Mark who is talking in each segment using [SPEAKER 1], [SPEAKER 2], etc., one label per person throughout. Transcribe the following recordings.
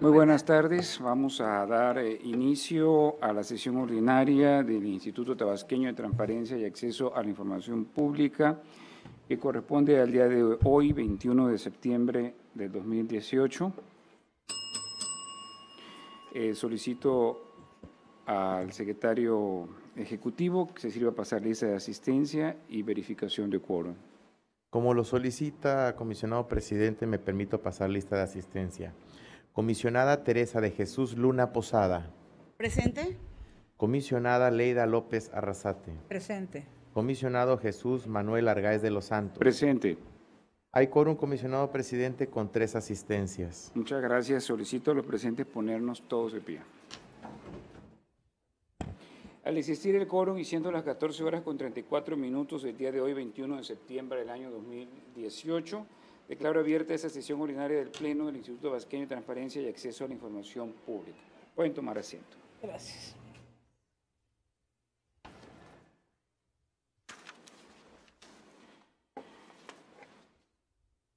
[SPEAKER 1] Muy buenas tardes. Vamos a dar inicio a la sesión ordinaria del Instituto Tabasqueño de Transparencia y Acceso a la Información Pública, que corresponde al día de hoy, 21 de septiembre de 2018. Solicito al secretario ejecutivo que se sirva a pasar lista de asistencia y verificación de quórum.
[SPEAKER 2] Como lo solicita, comisionado presidente, me permito pasar lista de asistencia. Comisionada Teresa de Jesús Luna Posada.
[SPEAKER 3] Presente.
[SPEAKER 2] Comisionada Leida López Arrasate.
[SPEAKER 3] Presente.
[SPEAKER 2] Comisionado Jesús Manuel Argáez de los Santos.
[SPEAKER 1] Presente.
[SPEAKER 2] Hay quórum, comisionado presidente, con 3 asistencias.
[SPEAKER 1] Muchas gracias. Solicito a los presentes ponernos todos de pie. Al existir el quórum y siendo las 14 horas con 34 minutos del día de hoy, 21 de septiembre del año 2018, declaro abierta esta sesión ordinaria del Pleno del Instituto Tabasqueño de Transparencia y Acceso a la Información Pública. Pueden tomar asiento.
[SPEAKER 3] Gracias.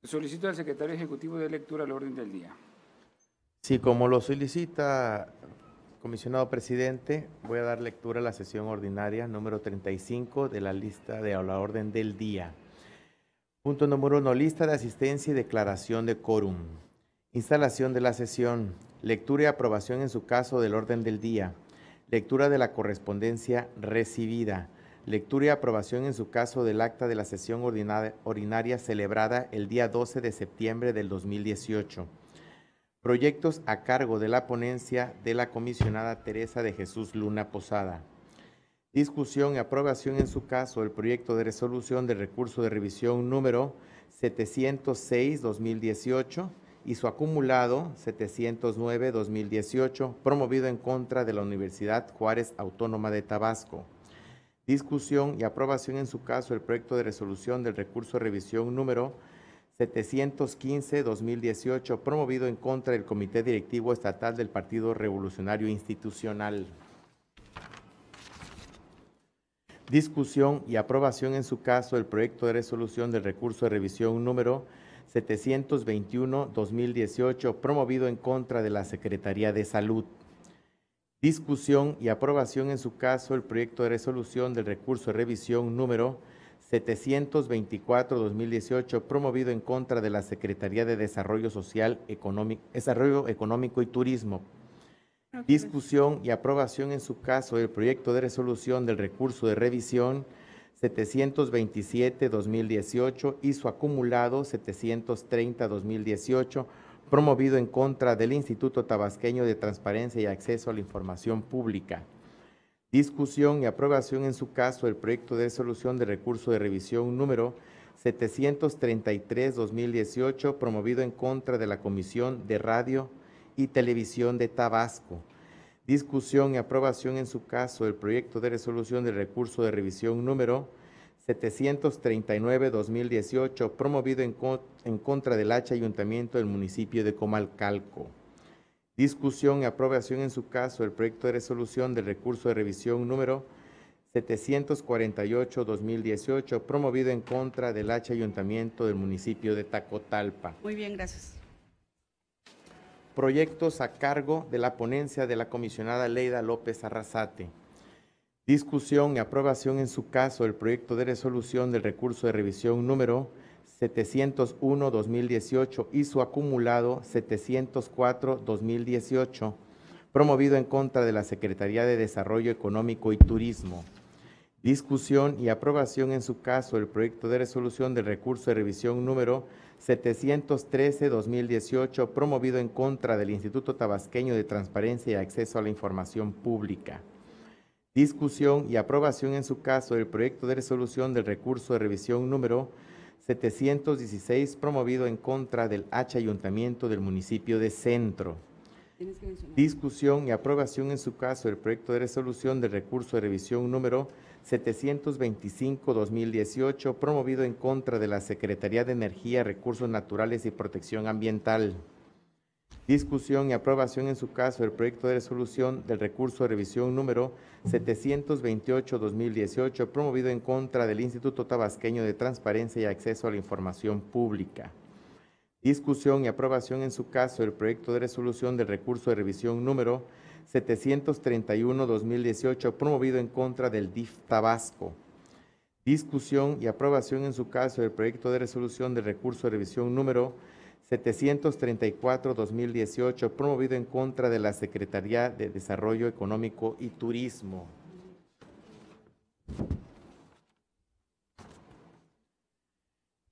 [SPEAKER 1] Solicito al secretario ejecutivo de lectura al orden del día.
[SPEAKER 2] Sí, como lo solicita, comisionado presidente, voy a dar lectura a la sesión ordinaria número 35 de la lista de la orden del día. Punto número 1, lista de asistencia y declaración de quórum. Instalación de la sesión, lectura y aprobación en su caso del orden del día, lectura de la correspondencia recibida, lectura y aprobación en su caso del acta de la sesión ordinaria celebrada el día 12 de septiembre del 2018. Proyectos a cargo de la ponencia de la comisionada Teresa de Jesús Luna Posada. Discusión y aprobación en su caso el proyecto de resolución del recurso de revisión número 706-2018 y su acumulado 709-2018, promovido en contra de la Universidad Juárez Autónoma de Tabasco. Discusión y aprobación en su caso el proyecto de resolución del recurso de revisión número 715-2018, promovido en contra del Comité Directivo Estatal del Partido Revolucionario Institucional. Discusión y aprobación en su caso el proyecto de resolución del recurso de revisión número 721-2018, promovido en contra de la Secretaría de Salud. Discusión y aprobación en su caso el proyecto de resolución del recurso de revisión número 724-2018, promovido en contra de la Secretaría de Desarrollo Social, Desarrollo Económico y Turismo. Discusión y aprobación en su caso el proyecto de resolución del recurso de revisión 727-2018 y su acumulado 730-2018, promovido en contra del Instituto Tabasqueño de Transparencia y Acceso a la Información Pública. Discusión y aprobación en su caso el proyecto de resolución de recurso de revisión número 733-2018, promovido en contra de la Comisión de Radio y Televisión de Tabasco. Discusión y aprobación en su caso el proyecto de resolución de recurso de revisión número 739-2018, promovido en contra del H Ayuntamiento del municipio de Comalcalco. Discusión y aprobación en su caso el proyecto de resolución del recurso de revisión número 748-2018, promovido en contra del H Ayuntamiento del municipio de Tacotalpa.
[SPEAKER 3] Muy bien, gracias.
[SPEAKER 2] Proyectos a cargo de la ponencia de la comisionada Leida López Arrasate. Discusión y aprobación en su caso el proyecto de resolución del recurso de revisión número 701-2018 y su acumulado 704-2018, promovido en contra de la Secretaría de Desarrollo Económico y Turismo. Discusión y aprobación en su caso el proyecto de resolución del recurso de revisión número 713-2018, promovido en contra del Instituto Tabasqueño de Transparencia y Acceso a la Información Pública. Discusión y aprobación en su caso del proyecto de resolución del recurso de revisión número 716, promovido en contra del H Ayuntamiento del municipio de Centro. Discusión y aprobación en su caso el proyecto de resolución del recurso de revisión número 725-2018, promovido en contra de la Secretaría de Energía, Recursos Naturales y Protección Ambiental. Discusión y aprobación en su caso del proyecto de resolución del recurso de revisión número 728-2018, promovido en contra del Instituto Tabasqueño de Transparencia y Acceso a la Información Pública. Discusión y aprobación en su caso del proyecto de resolución del recurso de revisión número 731-2018 promovido en contra del DIF Tabasco. Discusión y aprobación en su caso del proyecto de resolución del recurso de revisión número 734-2018 promovido en contra de la Secretaría de Desarrollo Económico y Turismo.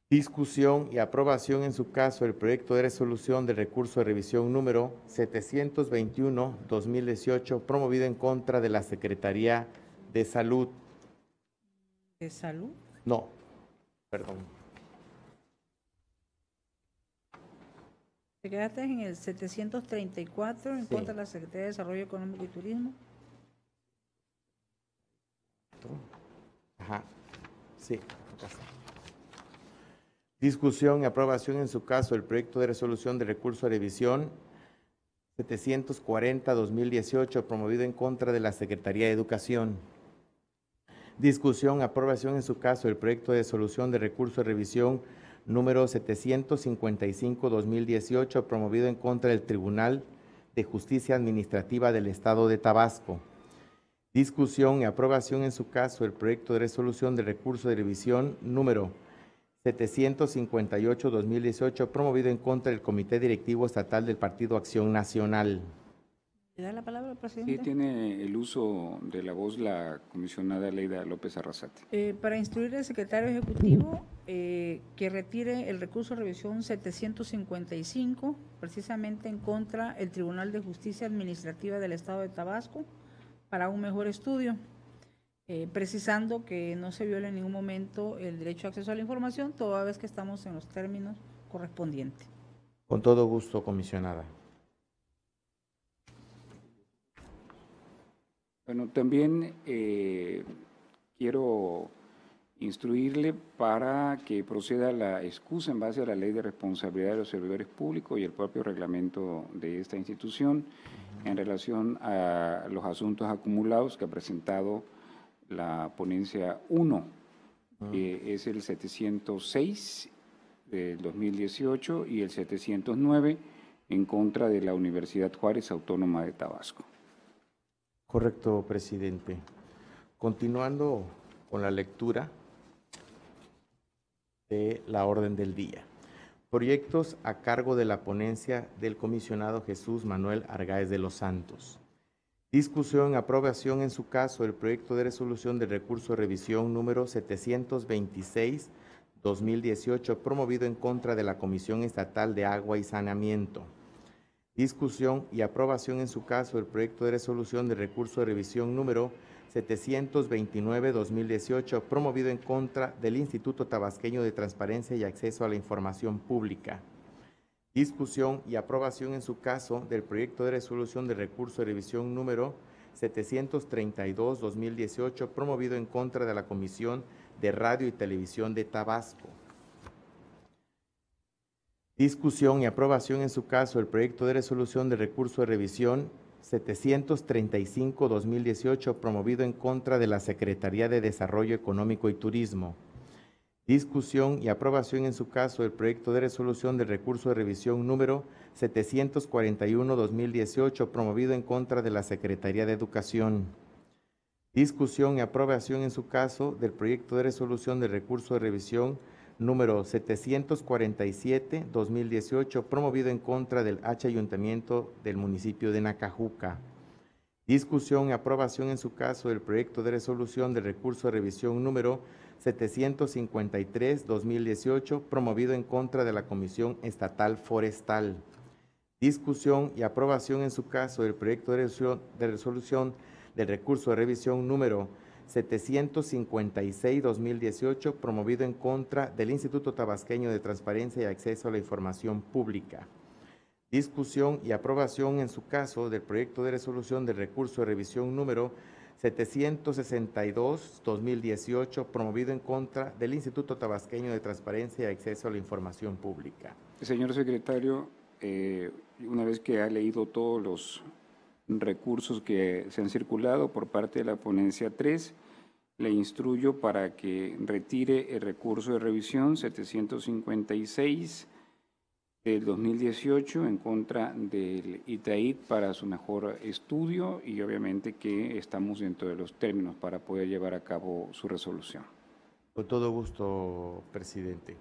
[SPEAKER 2] Discusión y aprobación en su caso del proyecto de resolución del recurso de revisión número 721-2018 promovido en contra de la Secretaría de Salud.
[SPEAKER 3] ¿De salud?
[SPEAKER 2] No, perdón.
[SPEAKER 3] ¿Te quedaste en el 734 en
[SPEAKER 2] Sí.
[SPEAKER 3] contra de la Secretaría de Desarrollo Económico y Turismo?
[SPEAKER 2] Ajá, sí. Discusión y aprobación en su caso del proyecto de resolución de recurso de revisión 740-2018 promovido en contra de la Secretaría de Educación. Discusión y aprobación en su caso del proyecto de resolución de recurso de revisión número 755-2018 promovido en contra del Tribunal de Justicia Administrativa del Estado de Tabasco. Discusión y aprobación en su caso del proyecto de resolución de recurso de revisión número 758-2018 promovido en contra del Comité Directivo Estatal del Partido Acción Nacional.
[SPEAKER 3] ¿Le da la palabra al
[SPEAKER 1] Sí,
[SPEAKER 3] presidente?
[SPEAKER 1] tiene el uso de la voz la comisionada Leida López Arrasate.
[SPEAKER 3] Para instruir al secretario ejecutivo que retire el recurso de revisión 755, precisamente en contra del Tribunal de Justicia Administrativa del Estado de Tabasco, para un mejor estudio, precisando que no se viola en ningún momento el derecho a acceso a la información, toda vez que estamos en los términos correspondientes.
[SPEAKER 2] Con todo gusto, comisionada.
[SPEAKER 1] Bueno, también quiero instruirle para que proceda la excusa en base a la Ley de Responsabilidad de los Servidores Públicos y el propio reglamento de esta institución en relación a los asuntos acumulados que ha presentado la ponencia 1, que es el 706 del 2018 y el 709 en contra de la Universidad Juárez Autónoma de Tabasco.
[SPEAKER 2] Correcto, presidente. Continuando con la lectura de la orden del día. Proyectos a cargo de la ponencia del comisionado Jesús Manuel Argáez de los Santos. Discusión y aprobación en su caso del proyecto de resolución del recurso de revisión número 726-2018 promovido en contra de la Comisión Estatal de Agua y Saneamiento. Discusión y aprobación en su caso del proyecto de resolución de recurso de revisión número 729-2018 promovido en contra del Instituto Tabasqueño de Transparencia y Acceso a la Información Pública. Discusión y aprobación en su caso del proyecto de resolución de recurso de revisión número 732-2018 promovido en contra de la Comisión de Radio y Televisión de Tabasco. Discusión y aprobación en su caso del proyecto de resolución de recurso de revisión 735-2018 promovido en contra de la Secretaría de Desarrollo Económico y Turismo. Discusión y aprobación en su caso del proyecto de resolución de recurso de revisión número 741-2018 promovido en contra de la Secretaría de Educación. Discusión y aprobación en su caso del proyecto de resolución de recurso de revisión número 747-2018, promovido en contra del H Ayuntamiento del municipio de Nacajuca. Discusión y aprobación en su caso del proyecto de resolución de recurso de revisión número 753-2018, promovido en contra de la Comisión Estatal Forestal. Discusión y aprobación en su caso del proyecto de resolución del recurso de revisión número 756-2018, promovido en contra del Instituto Tabasqueño de Transparencia y Acceso a la Información Pública. Discusión y aprobación en su caso del proyecto de resolución del recurso de revisión número 762-2018, promovido en contra del Instituto Tabasqueño de Transparencia y Acceso a la Información Pública.
[SPEAKER 1] Señor secretario, una vez que ha leído todos los recursos que se han circulado por parte de la ponencia 3, le instruyo para que retire el recurso de revisión 756, del 2018 en contra del ITAID para su mejor estudio y obviamente que estamos dentro de los términos para poder llevar a cabo su resolución.
[SPEAKER 2] Con todo gusto, presidente.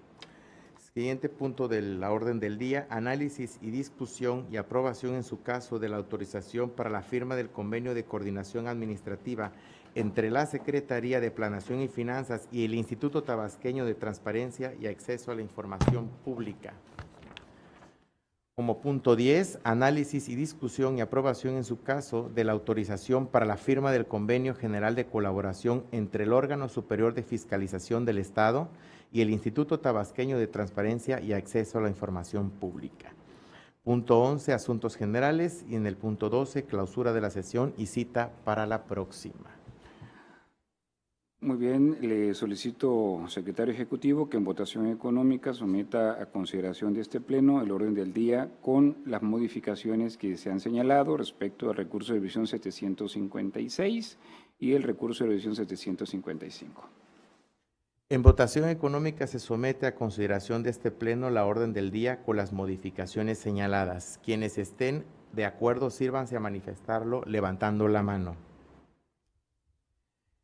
[SPEAKER 2] Siguiente punto de la orden del día, análisis y discusión y aprobación en su caso de la autorización para la firma del convenio de coordinación administrativa entre la Secretaría de Planeación y Finanzas y el Instituto Tabasqueño de Transparencia y Acceso a la Información Pública. Como punto 10, análisis y discusión y aprobación en su caso de la autorización para la firma del Convenio General de Colaboración entre el órgano superior de fiscalización del Estado y el Instituto Tabasqueño de Transparencia y Acceso a la Información Pública. Punto 11, asuntos generales, y en el punto 12, clausura de la sesión y cita para la próxima.
[SPEAKER 1] Muy bien, le solicito, secretario ejecutivo, que en votación económica someta a consideración de este pleno el orden del día con las modificaciones que se han señalado respecto al recurso de revisión 756 y el recurso de revisión 755.
[SPEAKER 2] En votación económica se somete a consideración de este pleno la orden del día con las modificaciones señaladas. Quienes estén de acuerdo, sírvanse a manifestarlo levantando la mano.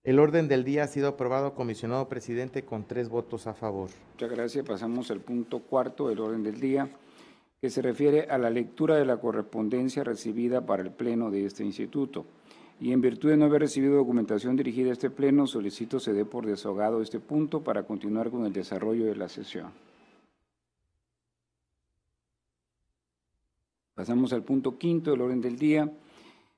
[SPEAKER 2] El orden del día ha sido aprobado, comisionado presidente, con 3 votos a favor.
[SPEAKER 1] Muchas gracias. Pasamos al punto 4 del orden del día, que se refiere a la lectura de la correspondencia recibida para el pleno de este instituto. Y en virtud de no haber recibido documentación dirigida a este pleno, solicito se dé por desahogado este punto para continuar con el desarrollo de la sesión. Pasamos al punto 5 del orden del día,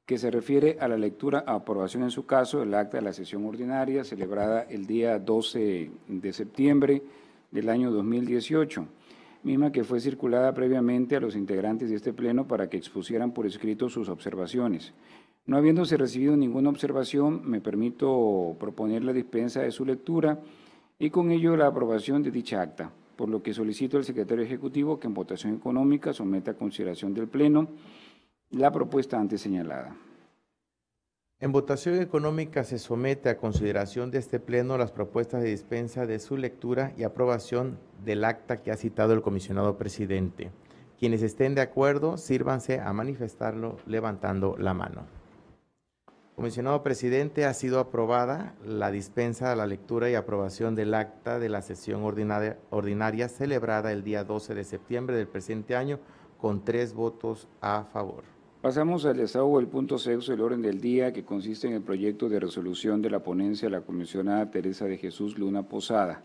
[SPEAKER 1] que se refiere a la lectura a aprobación en su caso del acta de la sesión ordinaria celebrada el día 12 de septiembre del año 2018, misma que fue circulada previamente a los integrantes de este pleno para que expusieran por escrito sus observaciones. No habiéndose recibido ninguna observación, me permito proponer la dispensa de su lectura y con ello la aprobación de dicha acta, por lo que solicito al secretario ejecutivo que en votación económica someta a consideración del pleno la propuesta antes señalada.
[SPEAKER 2] En votación económica se somete a consideración de este pleno las propuestas de dispensa de su lectura y aprobación del acta que ha citado el comisionado presidente. Quienes estén de acuerdo, sírvanse a manifestarlo levantando la mano. Comisionado presidente, ha sido aprobada la dispensa a la lectura y aprobación del acta de la sesión ordinaria celebrada el día 12 de septiembre del presente año con 3 votos a favor.
[SPEAKER 1] Pasamos al desahogo del punto 6 del orden del día, que consiste en el proyecto de resolución de la ponencia de la comisionada Teresa de Jesús Luna Posada.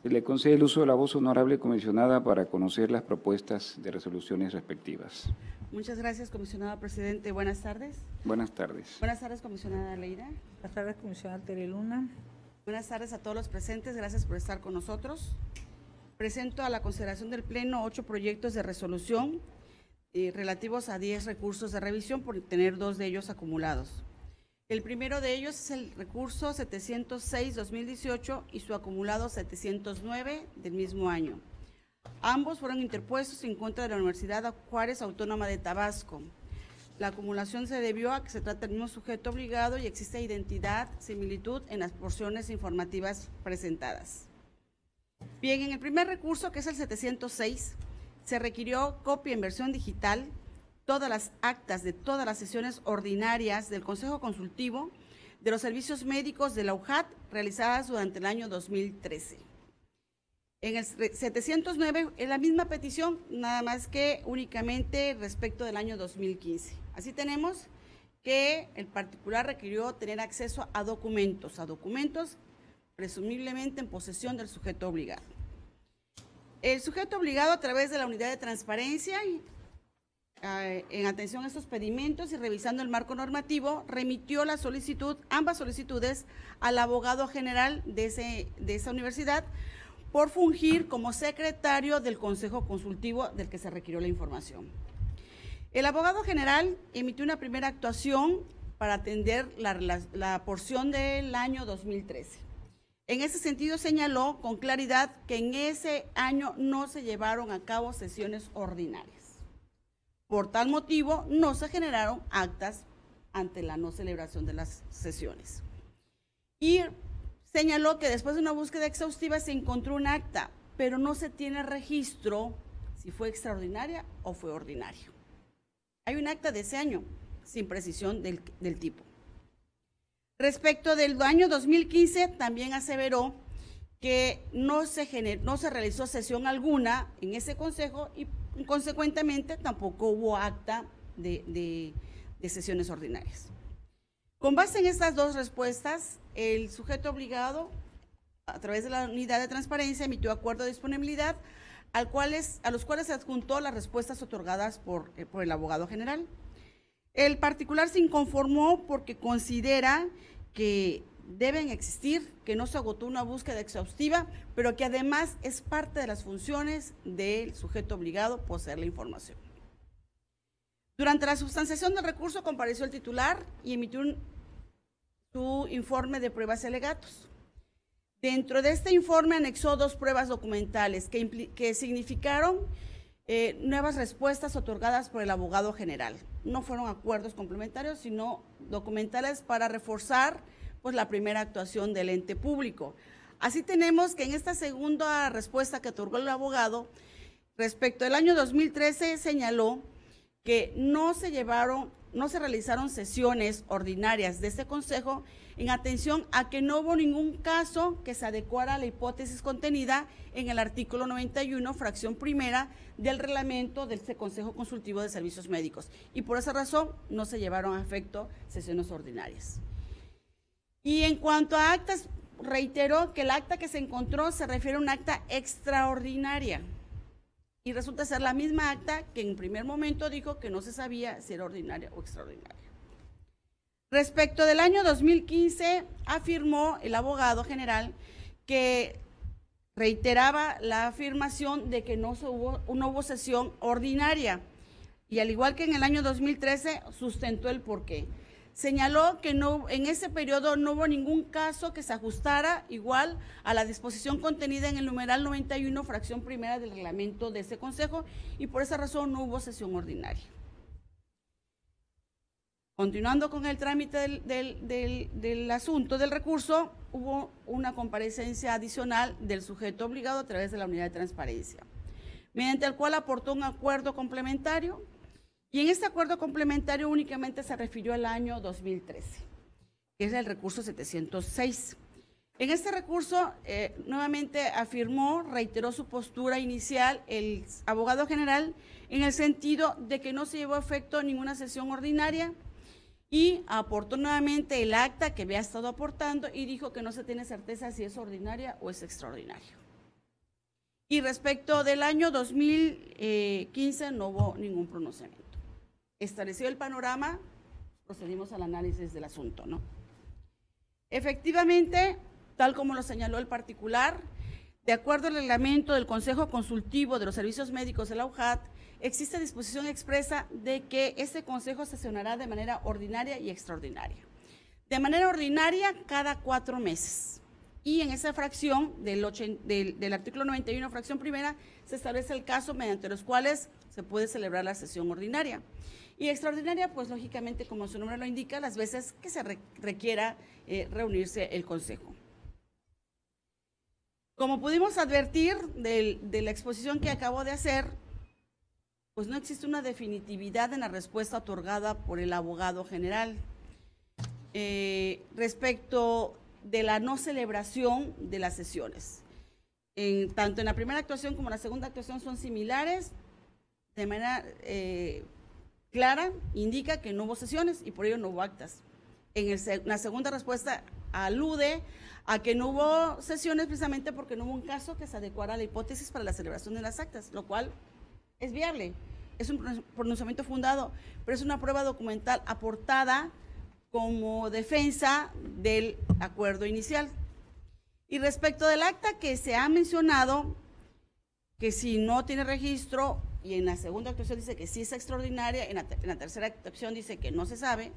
[SPEAKER 1] Se le concede el uso de la voz, honorable comisionada, para conocer las propuestas de resoluciones respectivas.
[SPEAKER 4] Muchas gracias, comisionado presidente. Buenas tardes.
[SPEAKER 1] Buenas tardes.
[SPEAKER 4] Buenas tardes, comisionada Leira.
[SPEAKER 3] Buenas tardes, comisionada Tere Luna.
[SPEAKER 4] Buenas tardes a todos los presentes. Gracias por estar con nosotros. Presento a la consideración del Pleno 8 proyectos de resolución relativos a 10 recursos de revisión, por tener 2 de ellos acumulados. El primero de ellos es el recurso 706-2018 y su acumulado 709 del mismo año. Ambos fueron interpuestos en contra de la Universidad Juárez Autónoma de Tabasco. La acumulación se debió a que se trata del mismo sujeto obligado y existe identidad, similitud en las porciones informativas presentadas. Bien, en el primer recurso, que es el 706, se requirió copia en versión digital, todas las actas de todas las sesiones ordinarias del Consejo Consultivo de los Servicios Médicos de la UJAT realizadas durante el año 2013. En el 709 es la misma petición, nada más que únicamente respecto del año 2015. Así tenemos que el particular requirió tener acceso a documentos presumiblemente en posesión del sujeto obligado. El sujeto obligado, a través de la unidad de transparencia, en atención a estos pedimentos y revisando el marco normativo, remitió la solicitud, ambas solicitudes, al abogado general de esa universidad por fungir como secretario del Consejo Consultivo del que se requirió la información. El abogado general emitió una primera actuación para atender la porción del año 2013. En ese sentido, señaló con claridad que en ese año no se llevaron a cabo sesiones ordinarias. Por tal motivo, no se generaron actas ante la no celebración de las sesiones. Y señaló que después de una búsqueda exhaustiva se encontró un acta, pero no se tiene registro si fue extraordinaria o fue ordinaria. Hay un acta de ese año, sin precisión del tipo. Respecto del año 2015, también aseveró que no se realizó sesión alguna en ese consejo y consecuentemente tampoco hubo acta de sesiones ordinarias. Con base en estas dos respuestas, el sujeto obligado, a través de la unidad de transparencia, emitió acuerdo de disponibilidad a los cuales se adjuntó las respuestas otorgadas por el abogado general. El particular se inconformó porque considera que deben existir, que no se agotó una búsqueda exhaustiva, pero que además es parte de las funciones del sujeto obligado poseer la información. Durante la sustanciación del recurso compareció el titular y emitió su informe de pruebas y alegatos. Dentro de este informe anexó 2 pruebas documentales que significaron nuevas respuestas otorgadas por el abogado general. No fueron acuerdos complementarios, sino documentales para reforzar pues, la primera actuación del ente público. Así tenemos que en esta segunda respuesta que otorgó el abogado, respecto al año 2013, señaló que no se realizaron sesiones ordinarias de este consejo en atención a que no hubo ningún caso que se adecuara a la hipótesis contenida en el artículo 91, fracción primera del reglamento de este Consejo Consultivo de Servicios Médicos. Y por esa razón no se llevaron a efecto sesiones ordinarias. Y en cuanto a actas, reiteró que el acta que se encontró se refiere a un acta extraordinaria. Y resulta ser la misma acta que en primer momento dijo que no se sabía si era ordinaria o extraordinaria. Respecto del año 2015, afirmó el abogado general que reiteraba la afirmación de que no hubo sesión ordinaria. Y al igual que en el año 2013, sustentó el porqué. Señaló que en ese periodo no hubo ningún caso que se ajustara igual a la disposición contenida en el numeral 91, fracción primera del reglamento de ese consejo, y por esa razón no hubo sesión ordinaria. Continuando con el trámite del asunto del recurso, hubo una comparecencia adicional del sujeto obligado a través de la unidad de transparencia, mediante el cual aportó un acuerdo complementario. Y en este acuerdo complementario únicamente se refirió al año 2013, que es el recurso 706. En este recurso, nuevamente reiteró su postura inicial el abogado general en el sentido de que no se llevó a efecto ninguna sesión ordinaria y aportó nuevamente el acta que había estado aportando y dijo que no se tiene certeza si es ordinaria o es extraordinaria. Y respecto del año 2015 no hubo ningún pronunciamiento. Estableció el panorama, procedimos al análisis del asunto, ¿no? Efectivamente, tal como lo señaló el particular, de acuerdo al reglamento del Consejo Consultivo de los Servicios Médicos de la UJAT, existe disposición expresa de que este consejo sesionará de manera ordinaria y extraordinaria. De manera ordinaria, cada 4 meses. Y en esa fracción del artículo 91, fracción primera, se establece el caso mediante los cuales se puede celebrar la sesión ordinaria. Y extraordinaria, pues lógicamente, como su nombre lo indica, las veces que se requiera reunirse el consejo. Como pudimos advertir de la exposición que acabo de hacer, pues no existe una definitividad en la respuesta otorgada por el abogado general respecto de la no celebración de las sesiones. Tanto en la primera actuación como en la segunda actuación son similares, de manera clara, indica que no hubo sesiones y por ello no hubo actas. En la segunda respuesta alude a que no hubo sesiones precisamente porque no hubo un caso que se adecuara a la hipótesis para la celebración de las actas, lo cual es viable, es un pronunciamiento fundado, pero es una prueba documental aportada como defensa del acuerdo inicial. Y respecto del acta que se ha mencionado, que si no tiene registro, y en la segunda actuación dice que sí es extraordinaria, en la tercera actuación dice que no se sabe,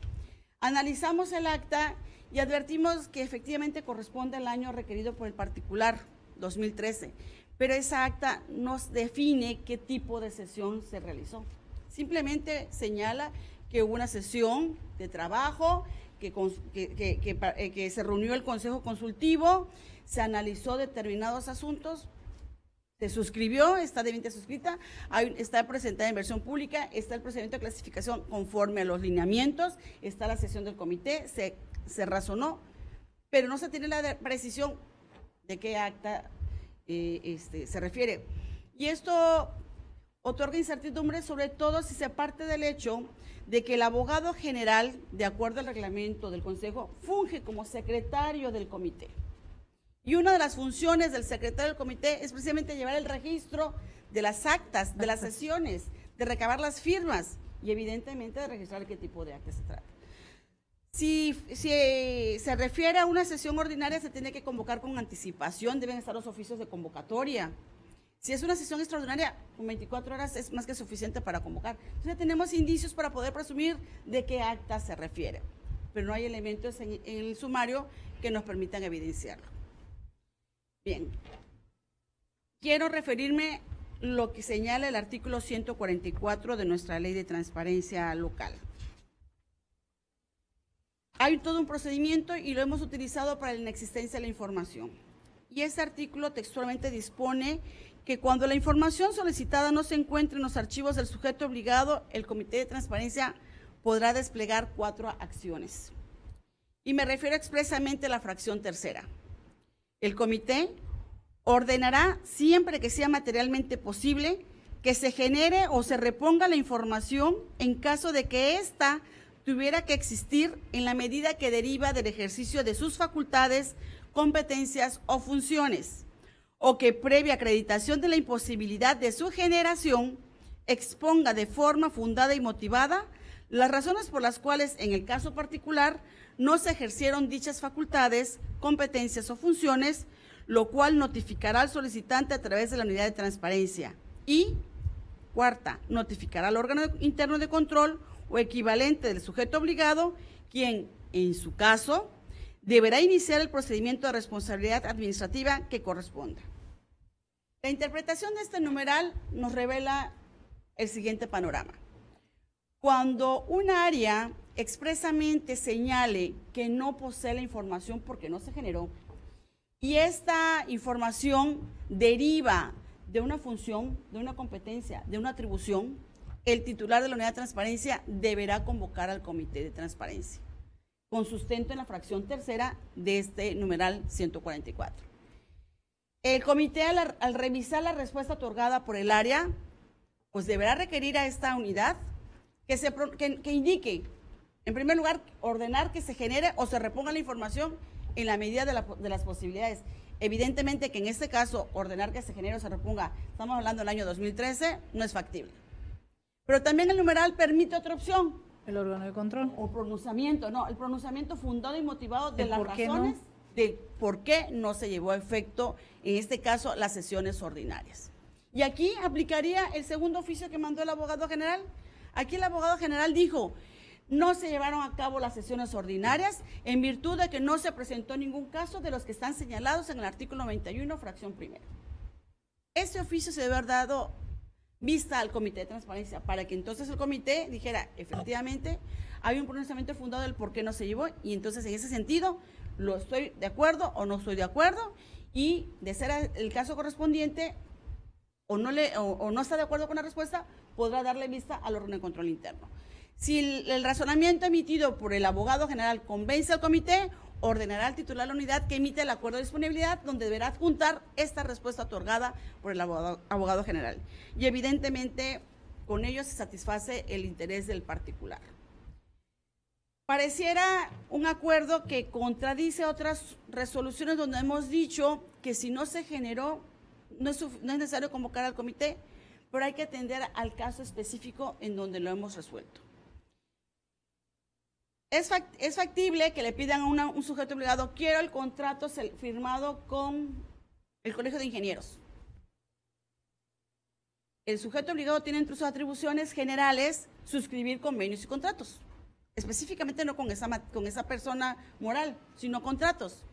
[SPEAKER 4] analizamos el acta y advertimos que efectivamente corresponde al año requerido por el particular, 2013, pero esa acta nos define qué tipo de sesión se realizó. Simplemente señala que hubo una sesión de trabajo, que se reunió el Consejo Consultivo, se analizó determinados asuntos, Se suscribió, está debidamente suscrita, está presentada en versión pública, está el procedimiento de clasificación conforme a los lineamientos, está la sesión del comité, se razonó, pero no se tiene la precisión de qué acta se refiere. Y esto otorga incertidumbre, sobre todo si se parte del hecho de que el abogado general, de acuerdo al reglamento del Consejo, funge como secretario del comité. Y una de las funciones del secretario del comité es precisamente llevar el registro de las actas, de las sesiones, de recabar las firmas y evidentemente de registrar qué tipo de actas se trata. Si se refiere a una sesión ordinaria, se tiene que convocar con anticipación, deben estar los oficios de convocatoria. Si es una sesión extraordinaria, con 24 horas es más que suficiente para convocar. Entonces tenemos indicios para poder presumir de qué acta se refiere, pero no hay elementos en el sumario que nos permitan evidenciarlo. Bien, quiero referirme a lo que señala el artículo 144 de nuestra Ley de Transparencia Local. Hay todo un procedimiento y lo hemos utilizado para la inexistencia de la información. Y este artículo textualmente dispone que cuando la información solicitada no se encuentre en los archivos del sujeto obligado, el Comité de Transparencia podrá desplegar 4 acciones. Y me refiero expresamente a la fracción tercera. El comité ordenará, siempre que sea materialmente posible, que se genere o se reponga la información en caso de que ésta tuviera que existir en la medida que deriva del ejercicio de sus facultades, competencias o funciones, o que previa acreditación de la imposibilidad de su generación exponga de forma fundada y motivada las razones por las cuales, en el caso particular, no se ejercieron dichas facultades, competencias o funciones, lo cual notificará al solicitante a través de la unidad de transparencia. Y, cuarta, notificará al órgano interno de control o equivalente del sujeto obligado, quien, en su caso, deberá iniciar el procedimiento de responsabilidad administrativa que corresponda. La interpretación de este numeral nos revela el siguiente panorama. Cuando un área expresamente señale que no posee la información porque no se generó, y esta información deriva de una función, de una competencia, de una atribución, el titular de la unidad de transparencia deberá convocar al comité de transparencia, con sustento en la fracción tercera de este numeral 144. El comité, al revisar la respuesta otorgada por el área, pues deberá requerir a esta unidad que indique, en primer lugar, ordenar que se genere o se reponga la información en la medida de las posibilidades. Evidentemente que en este caso, ordenar que se genere o se reponga, estamos hablando del año 2013, no es factible. Pero también el numeral permite otra opción.
[SPEAKER 3] El órgano de control.
[SPEAKER 4] O pronunciamiento, no, el pronunciamiento fundado y motivado de las razones de por qué no se llevó a efecto, en este caso, las sesiones ordinarias. Y aquí aplicaría el segundo oficio que mandó el abogado general. Aquí el abogado general dijo: no se llevaron a cabo las sesiones ordinarias en virtud de que no se presentó ningún caso de los que están señalados en el artículo 91, fracción primera. Ese oficio se debe haber dado vista al comité de transparencia para que entonces el comité dijera, efectivamente, hay un pronunciamiento fundado del por qué no se llevó, y entonces en ese sentido, lo estoy de acuerdo o no estoy de acuerdo, y de ser el caso correspondiente, o no está de acuerdo con la respuesta, podrá darle vista al órgano de control interno. Si el razonamiento emitido por el abogado general convence al comité, ordenará al titular de la unidad que emite el acuerdo de disponibilidad, donde deberá adjuntar esta respuesta otorgada por el abogado general. Y evidentemente, con ello se satisface el interés del particular. Pareciera un acuerdo que contradice otras resoluciones donde hemos dicho que si no se generó, no es necesario convocar al comité, pero hay que atender al caso específico en donde lo hemos resuelto. Es factible que le pidan a un sujeto obligado: quiero el contrato firmado con el Colegio de Ingenieros. El sujeto obligado tiene entre sus atribuciones generales suscribir convenios y contratos, específicamente no con esa persona moral, sino contratos.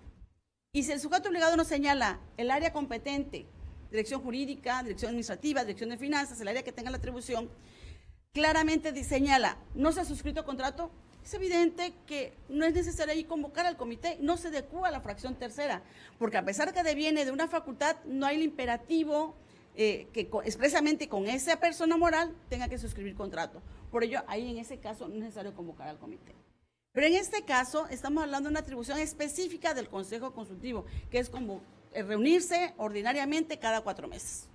[SPEAKER 4] Y si el sujeto obligado nos señala el área competente, dirección jurídica, dirección administrativa, dirección de finanzas, el área que tenga la atribución, claramente señala, no se ha suscrito contrato, es evidente que no es necesario ahí convocar al comité, no se adecúa a la fracción tercera, porque a pesar que deviene de una facultad, no hay el imperativo expresamente con esa persona moral tenga que suscribir contrato. Por ello, ahí en ese caso no es necesario convocar al comité. Pero en este caso estamos hablando de una atribución específica del Consejo Consultivo, que es como reunirse ordinariamente cada 4 meses.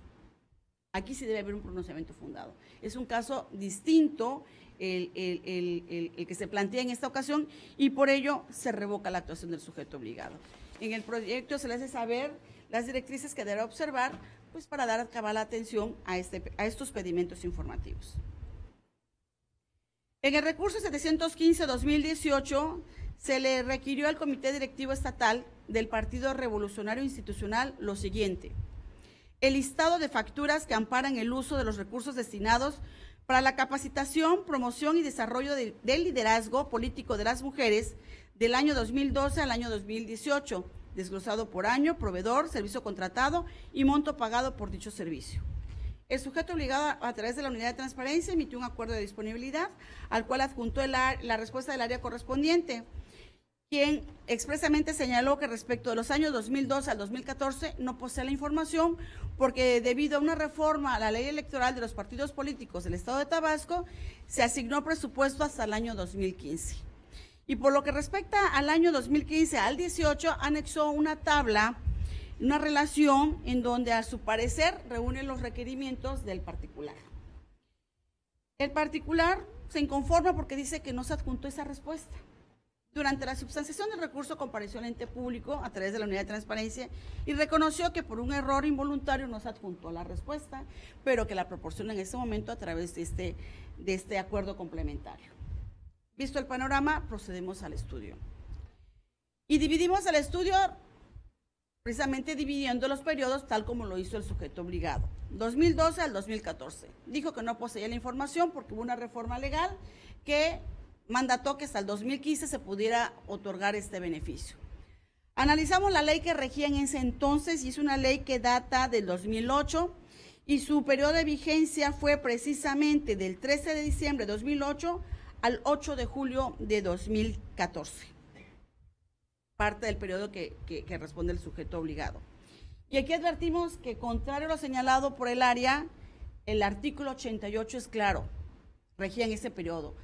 [SPEAKER 4] Aquí sí debe haber un pronunciamiento fundado. Es un caso distinto el que se plantea en esta ocasión y por ello se revoca la actuación del sujeto obligado. En el proyecto se le hace saber las directrices que deberá observar pues, para dar cabal atención a estos pedimentos informativos. En el recurso 715-2018 se le requirió al Comité Directivo Estatal del Partido Revolucionario Institucional lo siguiente: el listado de facturas que amparan el uso de los recursos destinados para la capacitación, promoción y desarrollo del liderazgo político de las mujeres del año 2012 al año 2018, desglosado por año, proveedor, servicio contratado y monto pagado por dicho servicio. El sujeto obligado a través de la unidad de transparencia emitió un acuerdo de disponibilidad al cual adjuntó la respuesta del área correspondiente, quien expresamente señaló que respecto de los años 2012 al 2014 no posee la información porque debido a una reforma a la ley electoral de los partidos políticos del Estado de Tabasco se asignó presupuesto hasta el año 2015. Y por lo que respecta al año 2015 al 18 anexó una tabla, una relación en donde a su parecer reúne los requerimientos del particular. El particular se inconforma porque dice que no se adjuntó esa respuesta. Durante la substanciación del recurso compareció al ente público a través de la unidad de transparencia y reconoció que por un error involuntario no se adjuntó la respuesta, pero que la proporciona en ese momento a través de este acuerdo complementario. Visto el panorama, procedemos al estudio. Y dividimos el estudio precisamente dividiendo los periodos tal como lo hizo el sujeto obligado, 2012 al 2014. Dijo que no poseía la información porque hubo una reforma legal que mandató que hasta el 2015 se pudiera otorgar este beneficio. Analizamos la ley que regía en ese entonces y es una ley que data del 2008 y su periodo de vigencia fue precisamente del 13 de diciembre de 2008 al 8 de julio de 2014. Parte del periodo que responde el sujeto obligado. Y aquí advertimos que, contrario a lo señalado por el área, el artículo 88 es claro, regía en ese periodo.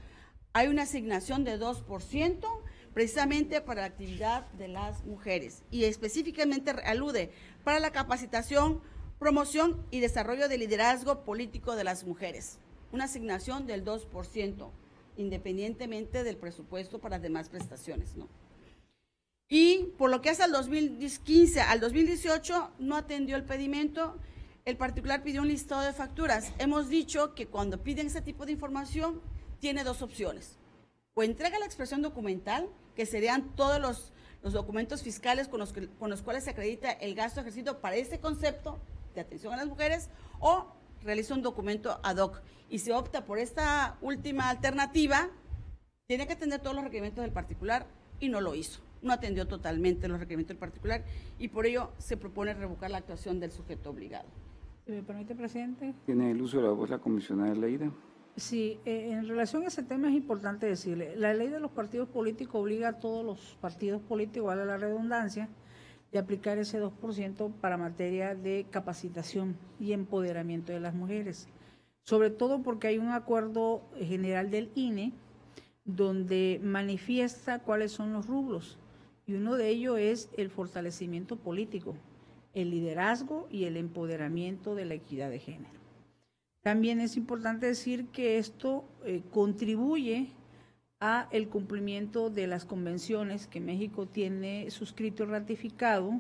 [SPEAKER 4] Hay una asignación de 2% precisamente para la actividad de las mujeres y específicamente alude para la capacitación, promoción y desarrollo del liderazgo político de las mujeres. Una asignación del 2%, independientemente del presupuesto para las demás prestaciones, ¿no? Y por lo que hace al 2015 al 2018 no atendió el pedimento, el particular pidió un listado de facturas. Hemos dicho que cuando piden ese tipo de información tiene 2 opciones: o entrega la expresión documental, que serían todos los documentos fiscales con los cuales se acredita el gasto ejercido para este concepto de atención a las mujeres, o realiza un documento ad hoc. Y si opta por esta última alternativa, tiene que atender todos los requerimientos del particular y no lo hizo. No atendió totalmente los requerimientos del particular y por ello se propone revocar la actuación del sujeto obligado.
[SPEAKER 3] ¿Se me permite, presidente?
[SPEAKER 1] Tiene el uso de la voz la comisionada Leida.
[SPEAKER 3] Sí, en relación a ese tema es importante decirle, la ley de los partidos políticos obliga a todos los partidos políticos, vale la redundancia, de aplicar ese 2% para materia de capacitación y empoderamiento de las mujeres, sobre todo porque hay un acuerdo general del INE donde manifiesta cuáles son los rubros, y uno de ellos es el fortalecimiento político, el liderazgo y el empoderamiento de la equidad de género. También es importante decir que esto contribuye a el cumplimiento de las convenciones que México tiene suscrito y ratificado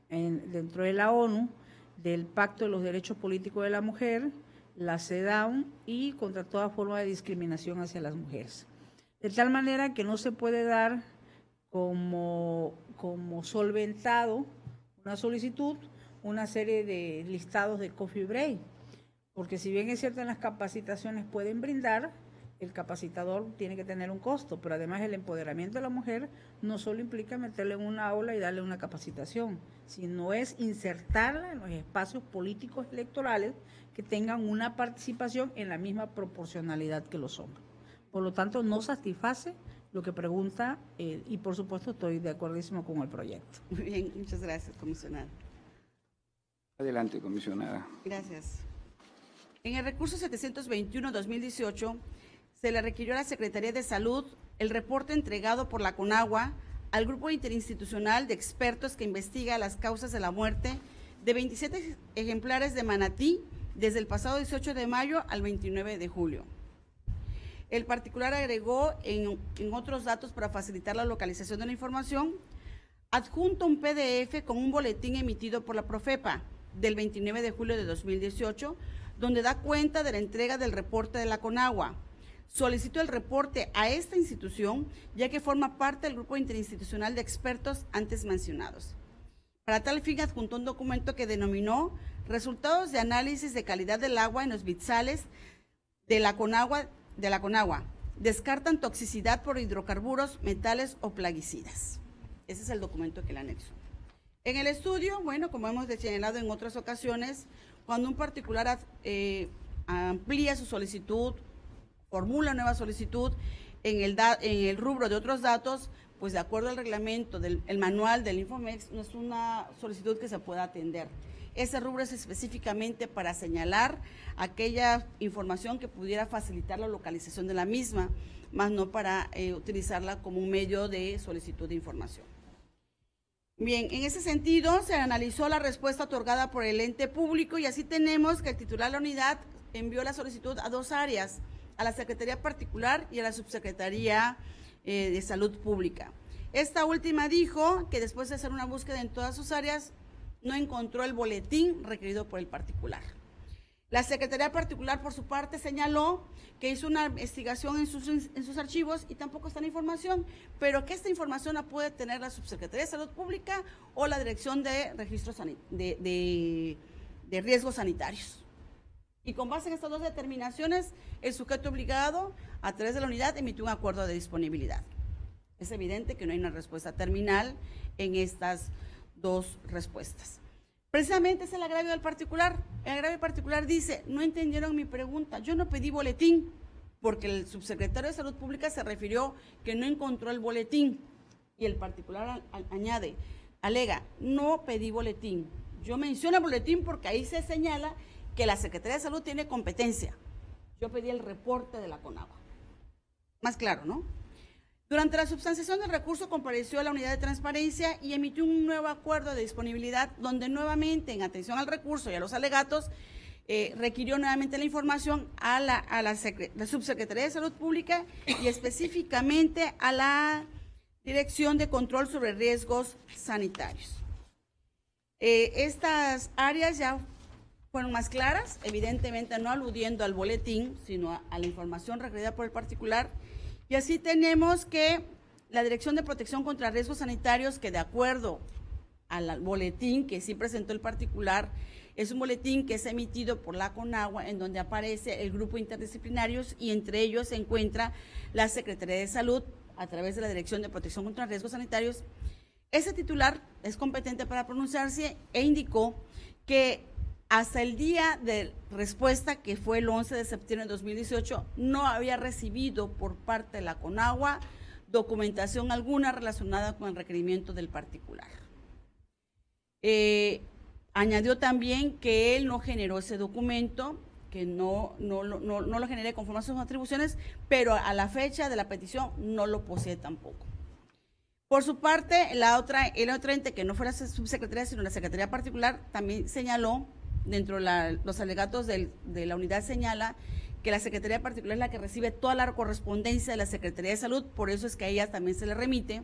[SPEAKER 3] dentro de la ONU, del Pacto de los Derechos Políticos de la Mujer, la CEDAW y contra toda forma de discriminación hacia las mujeres. De tal manera que no se puede dar como solventado una solicitud, una serie de listados de coffee break, porque si bien es cierto en las capacitaciones pueden brindar, el capacitador tiene que tener un costo, pero además el empoderamiento de la mujer no solo implica meterle en una aula y darle una capacitación, sino es insertarla en los espacios políticos electorales que tengan una participación en la misma proporcionalidad que los hombres. Por lo tanto, no satisface lo que pregunta y por supuesto estoy de acuerdísimo con el proyecto.
[SPEAKER 4] Muy bien, muchas gracias, comisionada.
[SPEAKER 1] Adelante, comisionada.
[SPEAKER 4] Gracias. En el recurso 721-2018 se le requirió a la Secretaría de Salud el reporte entregado por la CONAGUA al Grupo Interinstitucional de Expertos que investiga las causas de la muerte de 27 ejemplares de manatí desde el pasado 18 de mayo al 29 de julio. El particular agregó en otros datos para facilitar la localización de la información, adjunto un PDF con un boletín emitido por la Profepa del 29 de julio de 2018, donde da cuenta de la entrega del reporte de la CONAGUA. Solicito el reporte a esta institución, ya que forma parte del grupo interinstitucional de expertos antes mencionados. Para tal fin, adjuntó un documento que denominó Resultados de análisis de calidad del agua en los vitzales de la CONAGUA. Descartan toxicidad por hidrocarburos, metales o plaguicidas. Ese es el documento que le anexo. En el estudio, bueno, como hemos señalado en otras ocasiones, cuando un particular amplía su solicitud, formula nueva solicitud en el rubro de otros datos, pues de acuerdo al reglamento del manual del Infomex, no es una solicitud que se pueda atender. Ese rubro es específicamente para señalar aquella información que pudiera facilitar la localización de la misma, más no para utilizarla como un medio de solicitud de información. Bien, en ese sentido se analizó la respuesta otorgada por el ente público y así tenemos que el titular de la unidad envió la solicitud a dos áreas, a la Secretaría Particular y a la Subsecretaría de Salud Pública. Esta última dijo que después de hacer una búsqueda en todas sus áreas, no encontró el boletín requerido por el particular. La Secretaría Particular, por su parte, señaló que hizo una investigación en sus archivos y tampoco está la información, pero que esta información la puede tener la Subsecretaría de Salud Pública o la Dirección de Registros de Riesgos Sanitarios. Y con base en estas dos determinaciones, el sujeto obligado, a través de la unidad, emitió un acuerdo de disponibilidad. Es evidente que no hay una respuesta terminal en estas dos respuestas. Precisamente es el agravio del particular. El agravio particular dice, no entendieron mi pregunta, yo no pedí boletín, porque el subsecretario de Salud Pública se refirió que no encontró el boletín, y el particular alega, no pedí boletín. Yo menciono el boletín porque ahí se señala que la Secretaría de Salud tiene competencia. Yo pedí el reporte de la CONAGUA. Más claro, ¿no? Durante la substanciación del recurso compareció a la unidad de transparencia y emitió un nuevo acuerdo de disponibilidad donde nuevamente, en atención al recurso y a los alegatos, requirió nuevamente la información a la Subsecretaría de Salud Pública y específicamente a la Dirección de Control sobre Riesgos Sanitarios. Estas áreas ya fueron más claras, evidentemente no aludiendo al boletín, sino a la información requerida por el particular. Y así tenemos que la Dirección de Protección contra Riesgos Sanitarios, que de acuerdo al boletín que sí presentó el particular, es un boletín que es emitido por la CONAGUA, en donde aparece el grupo interdisciplinarios y entre ellos se encuentra la Secretaría de Salud a través de la Dirección de Protección contra Riesgos Sanitarios. Ese titular es competente para pronunciarse e indicó que hasta el día de respuesta, que fue el 11 de septiembre de 2018, no había recibido por parte de la CONAGUA documentación alguna relacionada con el requerimiento del particular. Añadió también que él no generó ese documento, que no lo generé conforme a sus atribuciones, pero a la fecha de la petición no lo posee tampoco. Por su parte, el otro ente que no fue la subsecretaría, sino la Secretaría Particular, también señaló, dentro de los alegatos de la unidad señala que la Secretaría Particular es la que recibe toda la correspondencia de la Secretaría de Salud, por eso es que a ella también se le remite.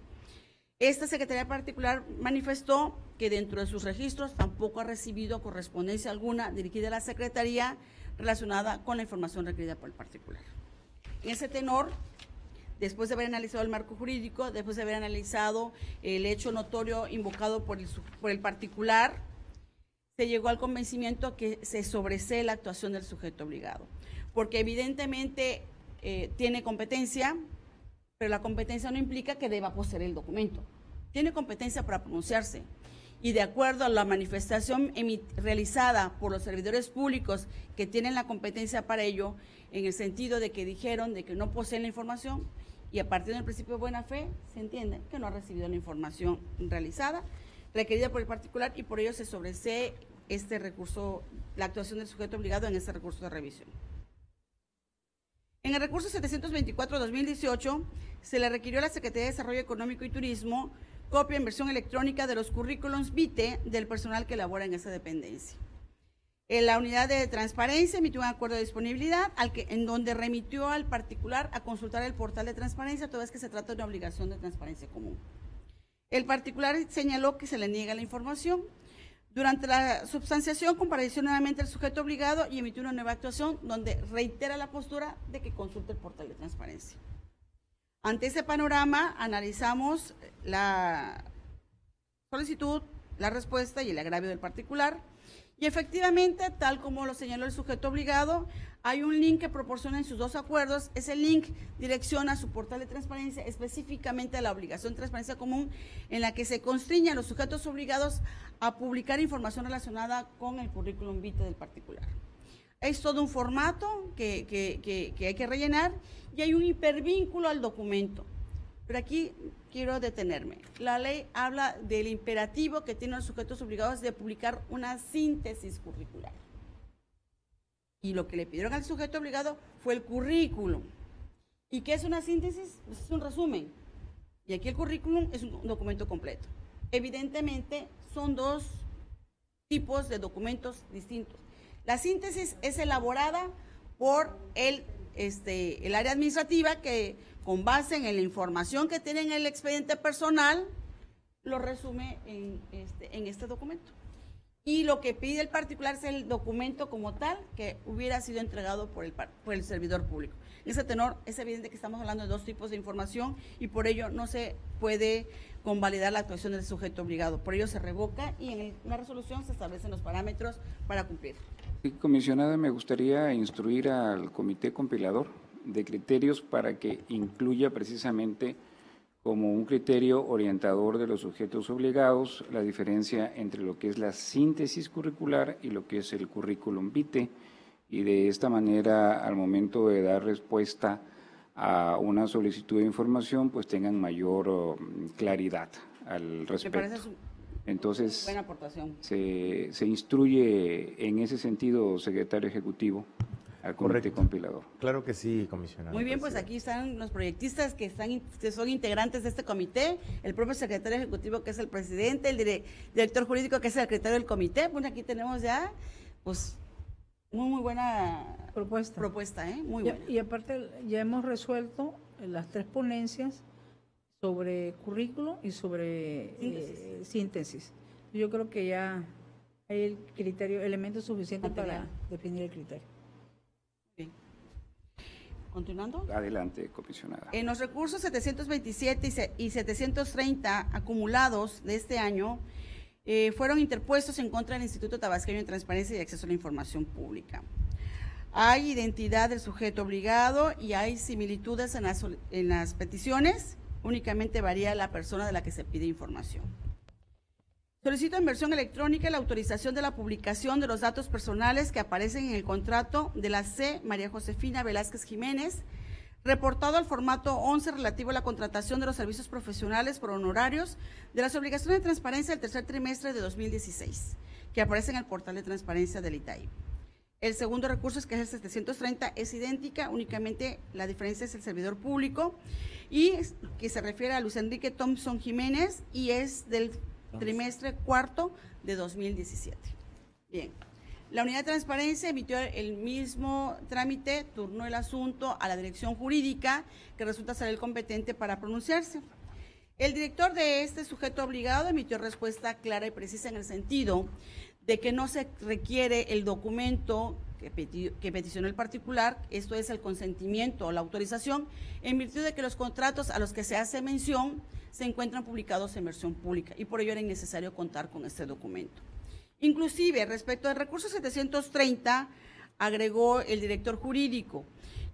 [SPEAKER 4] Esta Secretaría Particular manifestó que dentro de sus registros tampoco ha recibido correspondencia alguna dirigida a la Secretaría relacionada con la información requerida por el particular. En ese tenor, después de haber analizado el marco jurídico, después de haber analizado el hecho notorio invocado por el particular, se llegó al convencimiento que se sobresee la actuación del sujeto obligado, porque evidentemente tiene competencia, pero la competencia no implica que deba poseer el documento. Tiene competencia para pronunciarse y de acuerdo a la manifestación realizada por los servidores públicos que tienen la competencia para ello, en el sentido de que dijeron de que no poseen la información y a partir del principio de buena fe se entiende que no ha recibido la información realizada, requerida por el particular y por ello se sobresee este recurso, la actuación del sujeto obligado en este recurso de revisión. En el recurso 724-2018 se le requirió a la Secretaría de Desarrollo Económico y Turismo copia en versión electrónica de los currículums vitae del personal que labora en esa dependencia. La unidad de transparencia emitió un acuerdo de disponibilidad en donde remitió al particular a consultar el portal de transparencia, toda vez que se trata de una obligación de transparencia común. El particular señaló que se le niega la información. Durante la substanciación compareció nuevamente el sujeto obligado y emitió una nueva actuación donde reitera la postura de que consulte el portal de transparencia. Ante ese panorama, analizamos la solicitud, la respuesta y el agravio del particular. Y efectivamente, tal como lo señaló el sujeto obligado, hay un link que proporciona en sus dos acuerdos. Ese link direcciona a su portal de transparencia, específicamente a la obligación de transparencia común, en la que se constriña a los sujetos obligados a publicar información relacionada con el currículum vitae del particular. Es todo un formato que hay que rellenar y hay un hipervínculo al documento. Pero aquí quiero detenerme. La ley habla del imperativo que tienen los sujetos obligados de publicar una síntesis curricular. Y lo que le pidieron al sujeto obligado fue el currículum. ¿Y qué es una síntesis? Pues es un resumen. Y aquí el currículum es un documento completo. Evidentemente son dos tipos de documentos distintos. La síntesis es elaborada por el área administrativa que, con base en la información que tiene en el expediente personal, lo resume en este documento. Y lo que pide el particular es el documento como tal que hubiera sido entregado por el servidor público. En ese tenor es evidente que estamos hablando de dos tipos de información y por ello no se puede convalidar la actuación del sujeto obligado. Por ello se revoca y en la resolución se establecen los parámetros para cumplir.
[SPEAKER 1] Sí, comisionada, me gustaría instruir al comité compilador de criterios para que incluya precisamente como un criterio orientador de los sujetos obligados la diferencia entre lo que es la síntesis curricular y lo que es el currículum vitae, y de esta manera, al momento de dar respuesta a una solicitud de información, pues tengan mayor claridad al respecto.
[SPEAKER 4] Me parece
[SPEAKER 1] Entonces,
[SPEAKER 4] buena aportación.
[SPEAKER 1] Se instruye en ese sentido, secretario ejecutivo, al comité compilador.
[SPEAKER 2] Claro que sí, comisionado.
[SPEAKER 4] Muy bien, pues aquí están los proyectistas que son integrantes de este comité, el propio secretario ejecutivo que es el presidente, el director jurídico que es el secretario del comité. Pues aquí tenemos ya, pues, muy buena propuesta, muy buena.
[SPEAKER 3] Y aparte ya hemos resuelto las tres ponencias sobre currículo y sobre síntesis. Yo creo que ya hay el criterio, elementos suficientes para definir el criterio.
[SPEAKER 4] Bien. Continuando.
[SPEAKER 1] Adelante, comisionada.
[SPEAKER 4] En los recursos 727 y 730 acumulados de este año, fueron interpuestos en contra del Instituto Tabasqueño de Transparencia y Acceso a la Información Pública. Hay identidad del sujeto obligado y hay similitudes en las peticiones, únicamente varía la persona de la que se pide información. Solicito en versión electrónica la autorización de la publicación de los datos personales que aparecen en el contrato de la C. María Josefina Velázquez Jiménez, reportado al formato 11 relativo a la contratación de los servicios profesionales por honorarios de las obligaciones de transparencia del tercer trimestre de 2016, que aparece en el portal de transparencia del ITAI. El segundo recurso, que es el 730, es idéntica, únicamente la diferencia es el servidor público, y que se refiere a Luis Enrique Thompson Jiménez, y es del trimestre cuarto de 2017. Bien. La unidad de transparencia emitió el mismo trámite, turnó el asunto a la dirección jurídica, que resulta ser el competente para pronunciarse. El director de este sujeto obligado emitió respuesta clara y precisa en el sentido de que no se requiere el documento que peticionó el particular, esto es el consentimiento o la autorización, en virtud de que los contratos a los que se hace mención se encuentran publicados en versión pública y por ello era innecesario contar con este documento. Inclusive, respecto al recurso 730, agregó el director jurídico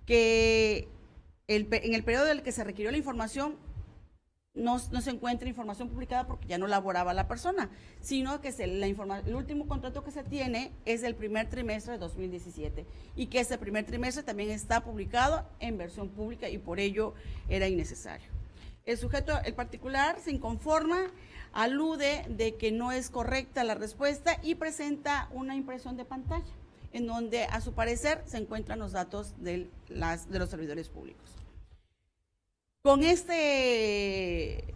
[SPEAKER 4] que en el periodo en el que se requirió la información no se encuentra información publicada porque ya no laboraba la persona, sino que el último contrato que se tiene es del primer trimestre de 2017 y que ese primer trimestre también está publicado en versión pública y por ello era innecesario. El sujeto, el particular, se inconforma, alude de que no es correcta la respuesta y presenta una impresión de pantalla, en donde a su parecer se encuentran los datos de los servidores públicos. Con este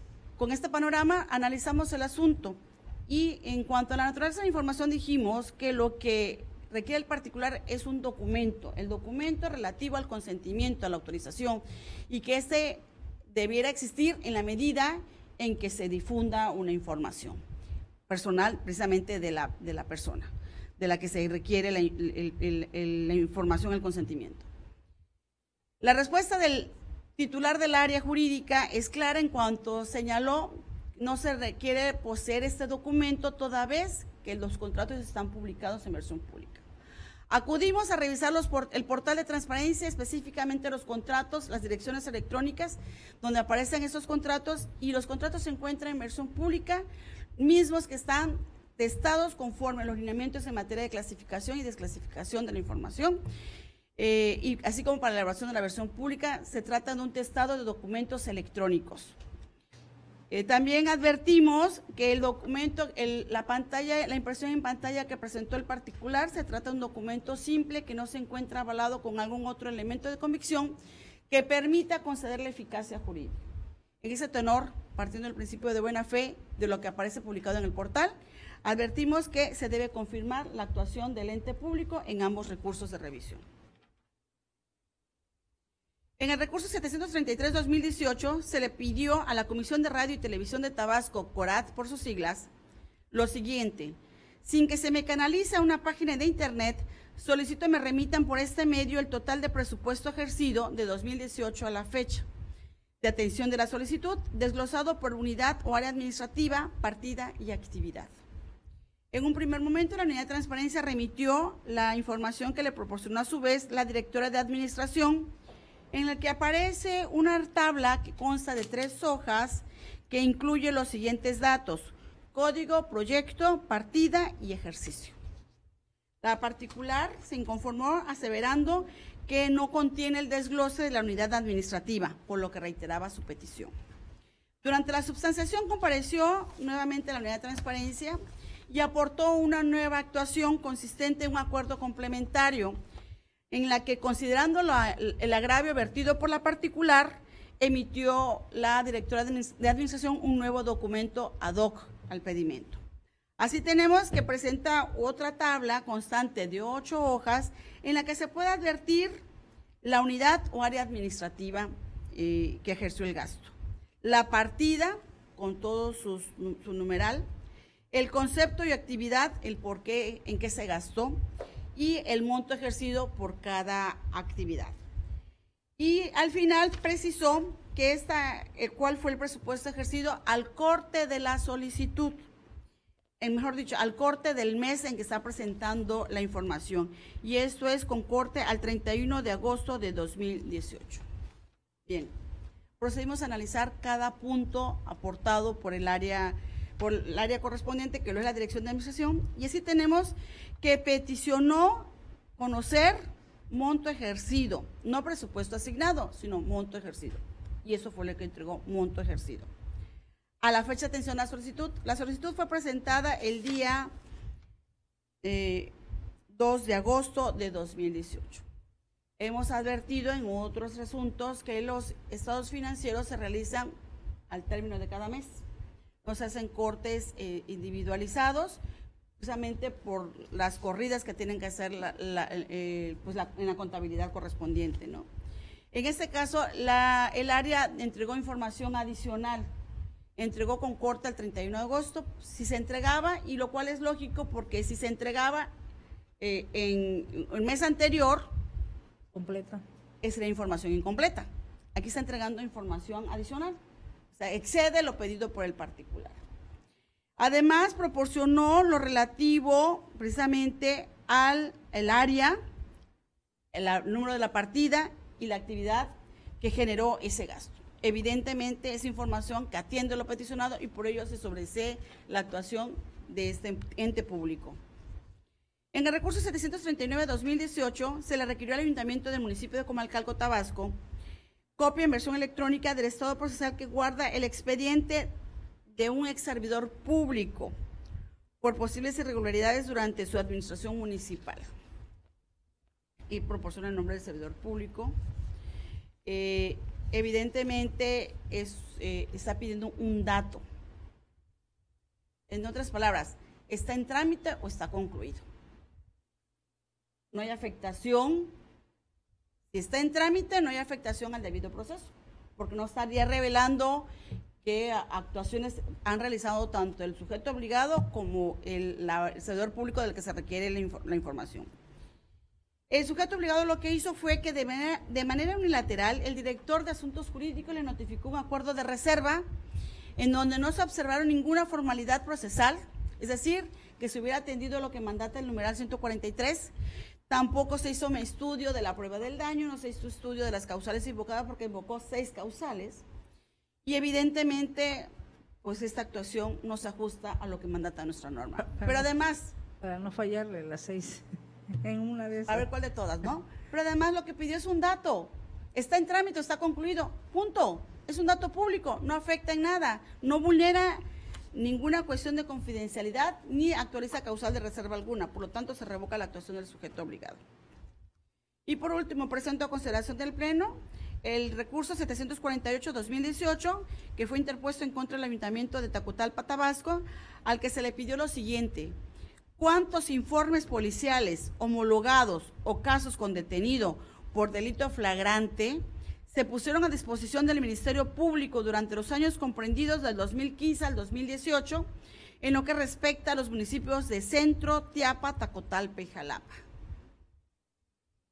[SPEAKER 4] panorama analizamos el asunto y en cuanto a la naturaleza de la información dijimos que lo que requiere el particular es un documento, el documento relativo al consentimiento, a la autorización, y que este debiera existir en la medida en que se difunda una información personal precisamente de la persona, de la que se requiere la información, el consentimiento. La respuesta del titular del área jurídica es clara en cuanto señaló, no se requiere poseer este documento toda vez que los contratos están publicados en versión pública. Acudimos a revisar el portal de transparencia, específicamente los contratos, las direcciones electrónicas, donde aparecen esos contratos, y los contratos se encuentran en versión pública, mismos que están testados conforme a los lineamientos en materia de clasificación y desclasificación de la información, y así como para la elaboración de la versión pública, se trata de un testado de documentos electrónicos. También advertimos que el documento, la impresión en pantalla que presentó el particular, se trata de un documento simple que no se encuentra avalado con algún otro elemento de convicción que permita conceder la eficacia jurídica. En ese tenor, partiendo del principio de buena fe de lo que aparece publicado en el portal, advertimos que se debe confirmar la actuación del ente público en ambos recursos de revisión. En el recurso 733-2018 se le pidió a la Comisión de Radio y Televisión de Tabasco, CORAT por sus siglas, lo siguiente: sin que se me canalice a una página de internet, solicito me remitan por este medio el total de presupuesto ejercido de 2018 a la fecha de atención de la solicitud, desglosado por unidad o área administrativa, partida y actividad. En un primer momento, la unidad de transparencia remitió la información que le proporcionó a su vez la directora de administración, en la que aparece una tabla que consta de 3 hojas que incluye los siguientes datos: código, proyecto, partida y ejercicio. La particular se inconformó aseverando que no contiene el desglose de la unidad administrativa, por lo que reiteraba su petición. Durante la substanciación compareció nuevamente la unidad de transparencia y aportó una nueva actuación consistente en un acuerdo complementario, en la que, considerando el agravio vertido por la particular, emitió la directora de administración un nuevo documento ad hoc al pedimento. Así tenemos que presenta otra tabla constante de 8 hojas en la que se puede advertir la unidad o área administrativa que ejerció el gasto, la partida con todo su numeral, el concepto y actividad, el por qué, en qué se gastó, y el monto ejercido por cada actividad. Y al final precisó que cuál fue el presupuesto ejercido al corte de la solicitud, mejor dicho, al corte del mes en que está presentando la información. Y esto es con corte al 31 de agosto de 2018. Bien, procedimos a analizar cada punto aportado por el área correspondiente, que lo es la Dirección de Administración, y así tenemos que peticionó conocer monto ejercido, no presupuesto asignado, sino monto ejercido, y eso fue lo que entregó, monto ejercido. A la fecha de atención a la solicitud fue presentada el día 2 de agosto de 2018. Hemos advertido en otros asuntos que los estados financieros se realizan al término de cada mes. No se hacen cortes individualizados, precisamente por las corridas que tienen que hacer en la contabilidad correspondiente, ¿no? En este caso, el área entregó información adicional, entregó con corte el 31 de agosto, si se entregaba, y lo cual es lógico porque si se entregaba en el mes anterior,
[SPEAKER 3] completa,
[SPEAKER 4] es la información incompleta. Aquí está entregando información adicional, o sea, excede lo pedido por el particular. Además, proporcionó lo relativo precisamente al área, el número de la partida y la actividad que generó ese gasto. Evidentemente, es información que atiende lo peticionado y por ello se sobresee la actuación de este ente público. En el recurso 739-2018 se le requirió al Ayuntamiento del municipio de Comalcalco, Tabasco, copia en versión electrónica del estado procesal que guarda el expediente de un ex servidor público por posibles irregularidades durante su administración municipal. Y proporciona el nombre del servidor público. Evidentemente está pidiendo un dato. En otras palabras, ¿está en trámite o está concluido? No hay afectación. Si está en trámite, no hay afectación al debido proceso, porque no estaría revelando qué actuaciones han realizado tanto el sujeto obligado como el servidor público del que se requiere la información. El sujeto obligado lo que hizo fue que de manera unilateral el director de Asuntos Jurídicos le notificó un acuerdo de reserva en donde no se observaron ninguna formalidad procesal, es decir, que se hubiera atendido lo que mandata el numeral 143, tampoco se hizo un estudio de la prueba del daño, no se hizo estudio de las causales invocadas porque invocó 6 causales y evidentemente pues esta actuación no se ajusta a lo que mandata nuestra norma. Pero además…
[SPEAKER 3] Para no fallarle las 6 en una de esas.
[SPEAKER 4] A ver cuál de todas, ¿no? Pero además lo que pidió es un dato, está en trámite, está concluido, punto. Es un dato público, no afecta en nada, no vulnera ninguna cuestión de confidencialidad ni actualiza causal de reserva alguna, por lo tanto se revoca la actuación del sujeto obligado. Y por último, presento a consideración del Pleno el recurso 748-2018 que fue interpuesto en contra del Ayuntamiento de Tacotalpa, Tabasco, al que se le pidió lo siguiente: ¿cuántos informes policiales homologados o casos con detenido por delito flagrante se pusieron a disposición del Ministerio Público durante los años comprendidos del 2015 al 2018 en lo que respecta a los municipios de Centro, Tiapa, Tacotalpa y Jalapa?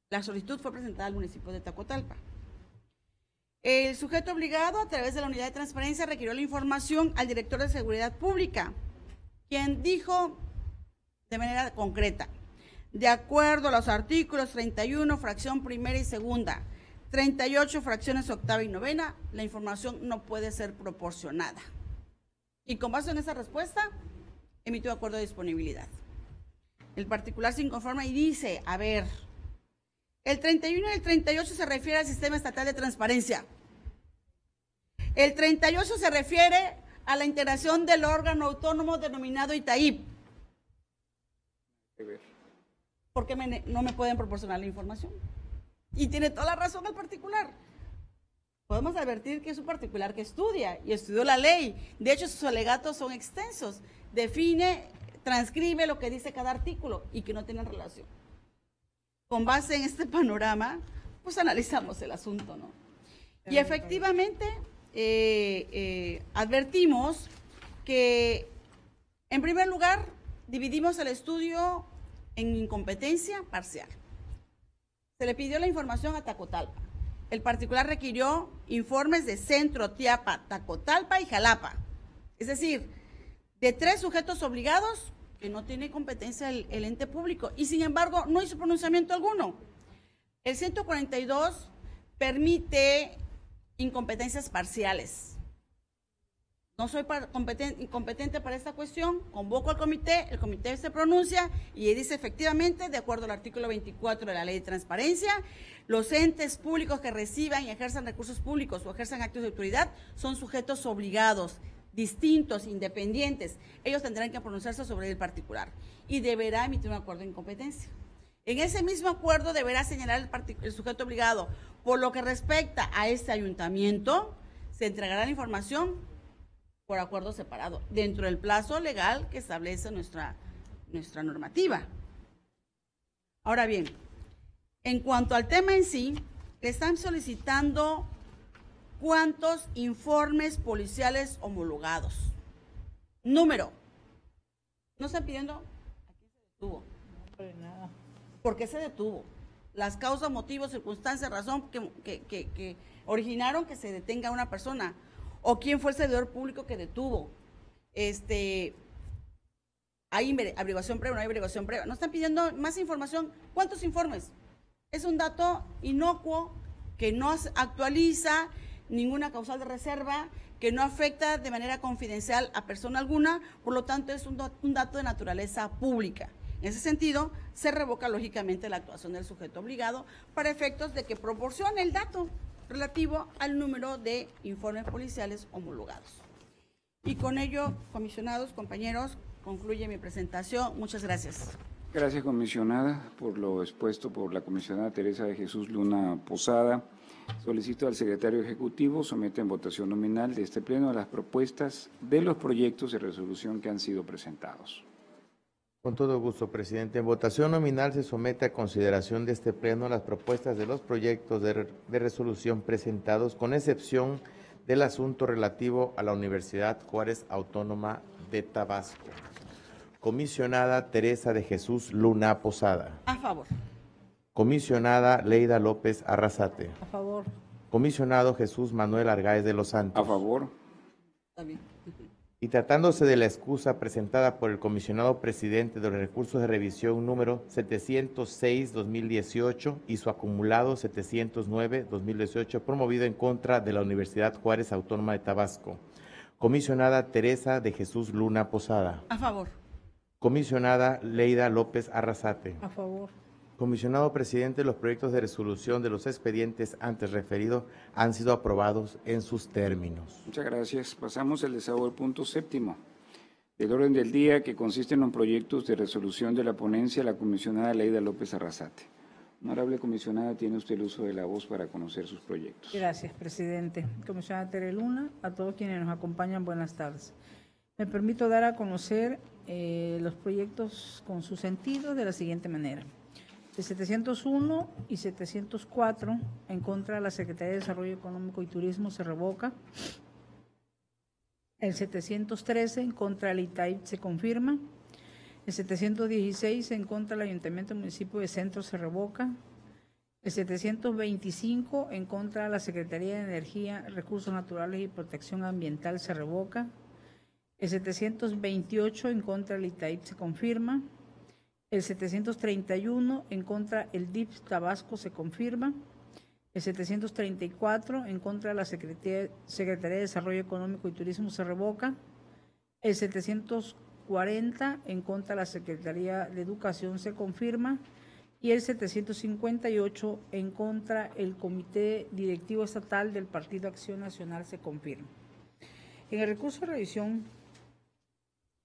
[SPEAKER 4] La solicitud fue presentada al municipio de Tacotalpa. El sujeto obligado, a través de la Unidad de Transparencia, requirió la información al director de Seguridad Pública, quien dijo de manera concreta: de acuerdo a los artículos 31, fracción primera y segunda, 38 fracciones octava y novena, la información no puede ser proporcionada. Y con base en esa respuesta, emitió acuerdo de disponibilidad. El particular se inconforma y dice, a ver, el 31 y el 38 se refiere al Sistema Estatal de Transparencia. El 38 se refiere a la integración del órgano autónomo denominado ITAIP. ¿Por qué no me pueden proporcionar la información? Y tiene toda la razón el particular. Podemos advertir que es un particular que estudia y estudió la ley. De hecho, sus alegatos son extensos. Define, transcribe lo que dice cada artículo y que no tienen relación. Con base en este panorama, pues analizamos el asunto, ¿no? Y efectivamente, advertimos que, en primer lugar, dividimos el estudio en incompetencia parcial. Se le pidió la información a Tacotalpa. El particular requirió informes de Centro, Tiapa, Tacotalpa y Jalapa. Es decir, de 3 sujetos obligados que no tiene competencia el ente público. Y sin embargo, no hizo pronunciamiento alguno. El 142 permite incompetencias parciales. No soy incompetente para esta cuestión, convoco al comité, el comité se pronuncia y dice efectivamente, de acuerdo al artículo 24 de la Ley de Transparencia, los entes públicos que reciban y ejerzan recursos públicos o ejerzan actos de autoridad son sujetos obligados, distintos, independientes. Ellos tendrán que pronunciarse sobre el particular y deberá emitir un acuerdo de incompetencia. En ese mismo acuerdo deberá señalar el sujeto obligado. Por lo que respecta a este ayuntamiento, se entregará la información por acuerdo separado, dentro del plazo legal que establece nuestra normativa. Ahora bien, en cuanto al tema en sí, le están solicitando cuántos informes policiales homologados. Número. No están pidiendo a quién se detuvo. ¿Por qué se detuvo? Las causas, motivos, circunstancias, razón que originaron que se detenga a una persona. ¿O quién fue el servidor público que detuvo? ¿Hay averiguación previa o no hay averiguación previa? ¿No están pidiendo más información? ¿Cuántos informes? Es un dato inocuo que no actualiza ninguna causal de reserva, que no afecta de manera confidencial a persona alguna, por lo tanto es un dato de naturaleza pública. En ese sentido, se revoca lógicamente la actuación del sujeto obligado para efectos de que proporcione el dato. relativo al número de informes policiales homologados. Y con ello, comisionados, compañeros, concluye mi presentación. Muchas gracias.
[SPEAKER 1] Gracias, comisionada, por lo expuesto por la comisionada Teresa de Jesús Luna Posada. Solicito al secretario ejecutivo someta en votación nominal de este pleno las propuestas de los proyectos de resolución que han sido presentados.
[SPEAKER 2] Con todo gusto, presidente. En votación nominal se somete a consideración de este pleno las propuestas de los proyectos de resolución presentados, con excepción del asunto relativo a la Universidad Juárez Autónoma de Tabasco. Comisionada Teresa de Jesús Luna Posada.
[SPEAKER 4] A favor.
[SPEAKER 2] Comisionada Leida López Arrasate.
[SPEAKER 3] A favor.
[SPEAKER 2] Comisionado Jesús Manuel Argáez de los Santos.
[SPEAKER 1] A favor.
[SPEAKER 4] Está bien.
[SPEAKER 2] Y tratándose de la excusa presentada por el comisionado presidente de los recursos de revisión número 706-2018 y su acumulado 709-2018, promovido en contra de la Universidad Juárez Autónoma de Tabasco. Comisionada Teresa de Jesús Luna Posada.
[SPEAKER 4] A favor.
[SPEAKER 2] Comisionada Leida López Arrasate.
[SPEAKER 3] A favor.
[SPEAKER 2] Comisionado presidente, los proyectos de resolución de los expedientes antes referidos han sido aprobados en sus términos.
[SPEAKER 1] Muchas gracias. Pasamos al desahogo del punto séptimo del orden del día, que consiste en los proyectos de resolución de la ponencia de la comisionada Leida López Arrasate. Honorable comisionada, tiene usted el uso de la voz para conocer sus proyectos.
[SPEAKER 3] Gracias, presidente. Comisionada Tere Luna, a todos quienes nos acompañan, buenas tardes. Me permito dar a conocer los proyectos con su sentido de la siguiente manera. El 701 y 704 en contra de la Secretaría de Desarrollo Económico y Turismo se revoca. El 713 en contra del ITAIP se confirma. El 716 en contra del Ayuntamiento Municipio de Centro se revoca. El 725 en contra de la Secretaría de Energía, Recursos Naturales y Protección Ambiental se revoca. El 728 en contra del ITAIP se confirma. El 731 en contra el DIF Tabasco se confirma. El 734 en contra de la Secretaría de Desarrollo Económico y Turismo se revoca. El 740 en contra de la Secretaría de Educación se confirma. Y el 758 en contra el Comité Directivo Estatal del Partido Acción Nacional se confirma. En el recurso de revisión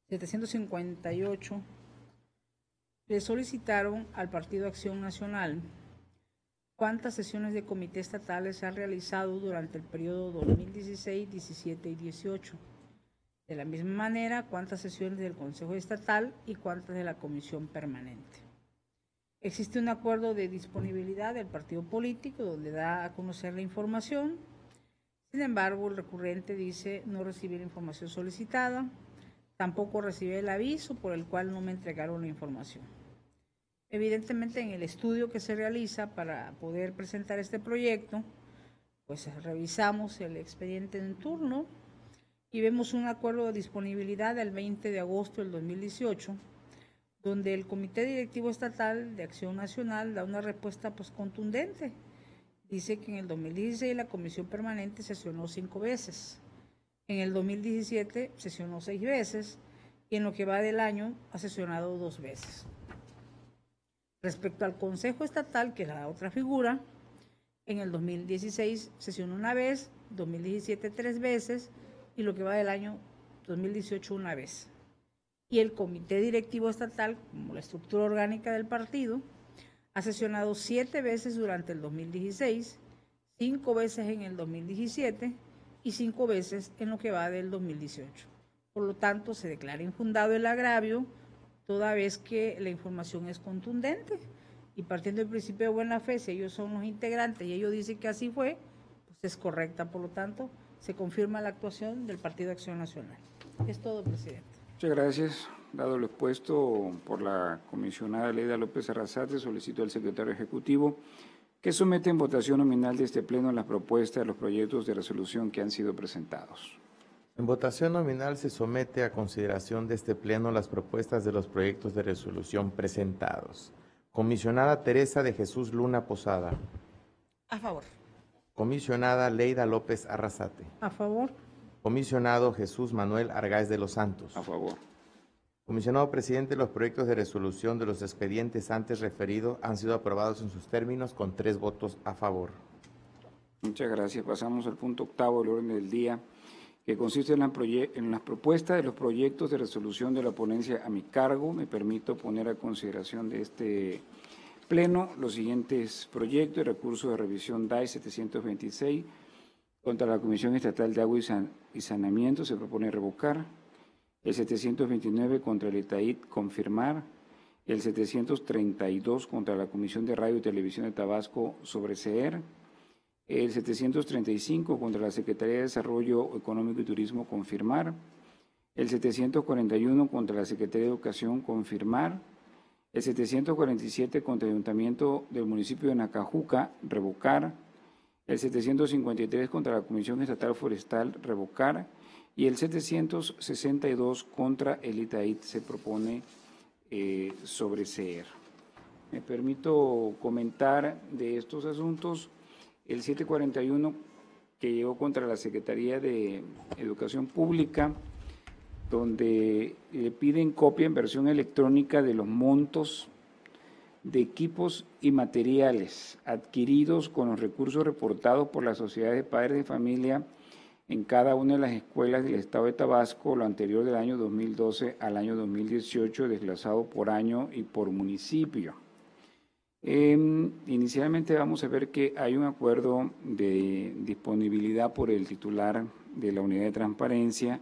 [SPEAKER 3] 758 le solicitaron al Partido Acción Nacional cuántas sesiones de comité estatales se han realizado durante el periodo 2016, 17 y 18. De la misma manera, cuántas sesiones del Consejo Estatal y cuántas de la Comisión Permanente. Existe un acuerdo de disponibilidad del partido político donde da a conocer la información. Sin embargo, el recurrente dice no recibir la información solicitada, tampoco recibe el aviso por el cual no me entregaron la información. Evidentemente, en el estudio que se realiza para poder presentar este proyecto, pues revisamos el expediente en turno y vemos un acuerdo de disponibilidad del 20 de agosto del 2018, donde el Comité Directivo Estatal de Acción Nacional da una respuesta pues contundente. Dice que en el 2016 la Comisión Permanente sesionó 5 veces, en el 2017 sesionó 6 veces y en lo que va del año ha sesionado 2 veces. Respecto al Consejo Estatal, que es la otra figura, en el 2016 sesionó 1 vez, 2017 3 veces y lo que va del año 2018 1 vez. Y el Comité Directivo Estatal, como la estructura orgánica del partido, ha sesionado 7 veces durante el 2016, 5 veces en el 2017 y 5 veces en lo que va del 2018. Por lo tanto, se declara infundado el agravio, toda vez que la información es contundente y partiendo del principio de buena fe, si ellos son los integrantes y ellos dicen que así fue, pues es correcta. Por lo tanto, se confirma la actuación del Partido Acción Nacional. Es todo, presidente.
[SPEAKER 1] Muchas gracias. Dado lo expuesto por la comisionada Leida López Arrasate, solicito al secretario ejecutivo que someta en votación nominal de este pleno las propuestas de los proyectos de resolución que han sido presentados.
[SPEAKER 2] En votación nominal se somete a consideración de este pleno las propuestas de los proyectos de resolución presentados. Comisionada Teresa de Jesús Luna Posada.
[SPEAKER 4] A favor.
[SPEAKER 2] Comisionada Leida López Arrasate.
[SPEAKER 3] A favor.
[SPEAKER 2] Comisionado Jesús Manuel Argáez de los Santos.
[SPEAKER 1] A favor.
[SPEAKER 2] Comisionado presidente, los proyectos de resolución de los expedientes antes referidos han sido aprobados en sus términos con 3 votos a favor.
[SPEAKER 1] Muchas gracias. Pasamos al punto octavo del orden del día, que consiste en las propuestas de los proyectos de resolución de la ponencia a mi cargo. Me permito poner a consideración de este Pleno los siguientes proyectos de recurso de revisión DAE 726 contra la Comisión Estatal de Agua y Saneamiento, se propone revocar. El 729 contra el ETAID, confirmar. El 732 contra la Comisión de Radio y Televisión de Tabasco, sobreseer. El 735 contra la Secretaría de Desarrollo Económico y Turismo, confirmar. El 741 contra la Secretaría de Educación, confirmar. El 747 contra el Ayuntamiento del municipio de Nacajuca, revocar. El 753 contra la Comisión Estatal Forestal, revocar. Y el 762 contra el ITAID se propone sobreseer. Me permito comentar de estos asuntos. El 741 que llegó contra la Secretaría de Educación Pública, donde le piden copia en versión electrónica de los montos de equipos y materiales adquiridos con los recursos reportados por la Sociedad de Padres de Familia en cada una de las escuelas del Estado de Tabasco, lo anterior del año 2012 al año 2018, desglosado por año y por municipio. Inicialmente vamos a ver que hay un acuerdo de disponibilidad por el titular de la Unidad de Transparencia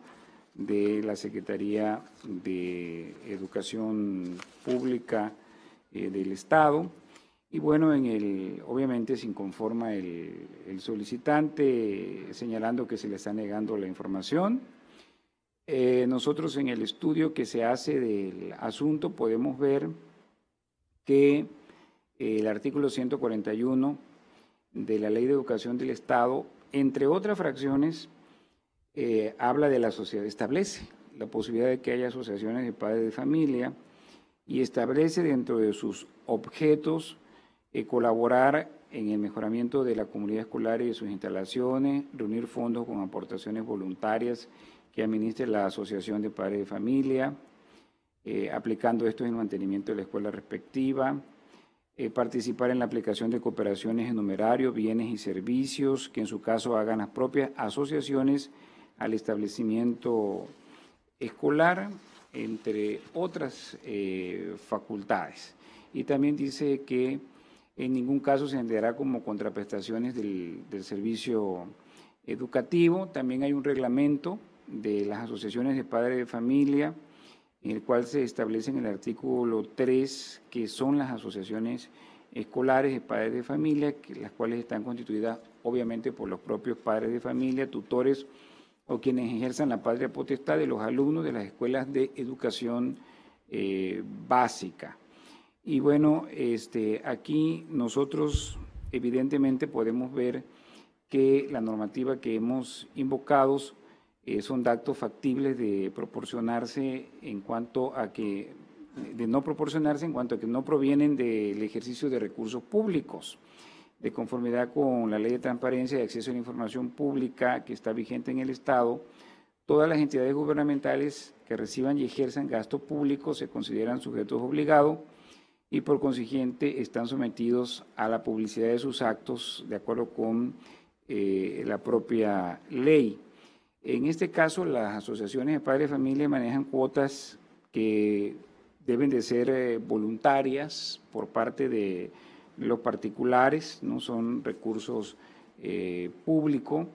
[SPEAKER 1] de la Secretaría de Educación Pública del Estado. Y bueno, obviamente se inconforma el solicitante señalando que se le está negando la información. Nosotros en el estudio que se hace del asunto podemos ver que el artículo 141 de la Ley de Educación del Estado, entre otras fracciones, habla de la sociedad, establece la posibilidad de que haya asociaciones de padres de familia y establece dentro de sus objetos colaborar en el mejoramiento de la comunidad escolar y de sus instalaciones, reunir fondos con aportaciones voluntarias que administre la Asociación de Padres de Familia, aplicando esto en el mantenimiento de la escuela respectiva, participar en la aplicación de cooperaciones en numerario, bienes y servicios, que en su caso hagan las propias asociaciones al establecimiento escolar, entre otras facultades. Y también dice que en ningún caso se entenderá como contraprestaciones del servicio educativo. También hay un reglamento de las asociaciones de padres de familia, en el cual se establece en el artículo 3 que son las asociaciones escolares de padres de familia, las cuales están constituidas obviamente por los propios padres de familia, tutores o quienes ejerzan la patria potestad de los alumnos de las escuelas de educación básica. Y bueno, aquí nosotros evidentemente podemos ver que la normativa que hemos invocado son datos factibles de proporcionarse en cuanto a que, de no proporcionarse en cuanto a que no provienen del ejercicio de recursos públicos, de conformidad con la Ley de Transparencia y Acceso a la Información Pública que está vigente en el Estado. Todas las entidades gubernamentales que reciban y ejerzan gasto público se consideran sujetos obligados y por consiguiente están sometidos a la publicidad de sus actos de acuerdo con la propia ley. En este caso, las asociaciones de padres de familia manejan cuotas que deben de ser voluntarias por parte de los particulares, no son recursos públicos,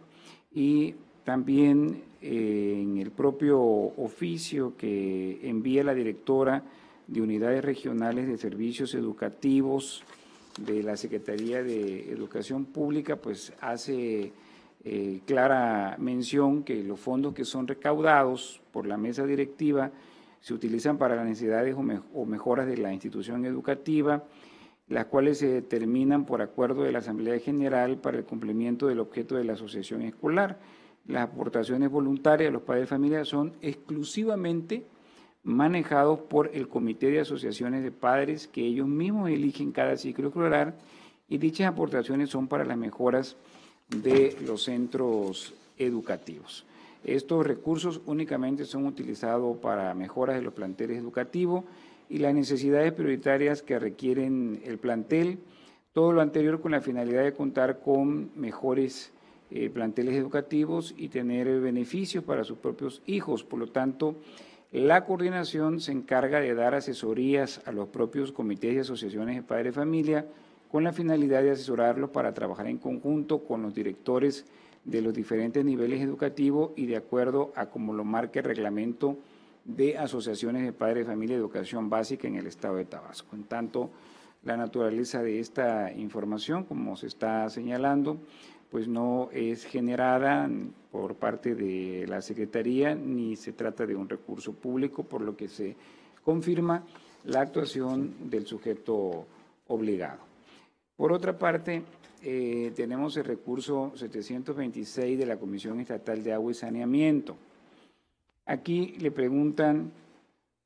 [SPEAKER 1] y también en el propio oficio que envía la directora de Unidades Regionales de Servicios Educativos de la Secretaría de Educación Pública, pues hace clara mención que los fondos que son recaudados por la mesa directiva se utilizan para las necesidades o mejoras de la institución educativa, las cuales se determinan por acuerdo de la Asamblea General para el cumplimiento del objeto de la asociación escolar. Las aportaciones voluntarias de los padres de familia son exclusivamente manejados por el Comité de Asociaciones de Padres, que ellos mismos eligen cada ciclo escolar, y dichas aportaciones son para las mejoras de los centros educativos. Estos recursos únicamente son utilizados para mejoras de los planteles educativos y las necesidades prioritarias que requieren el plantel. Todo lo anterior con la finalidad de contar con mejores planteles educativos y tener beneficios para sus propios hijos. Por lo tanto, la coordinación se encarga de dar asesorías a los propios comités y asociaciones de padres de familia con la finalidad de asesorarlos para trabajar en conjunto con los directores de los diferentes niveles educativos y de acuerdo a como lo marca el reglamento de asociaciones de padres de familia de educación básica en el Estado de Tabasco. En tanto, la naturaleza de esta información, como se está señalando, pues no es generada por parte de la Secretaría ni se trata de un recurso público, por lo que se confirma la actuación del sujeto obligado. Por otra parte, tenemos el recurso 726 de la Comisión Estatal de Agua y Saneamiento. Aquí le preguntan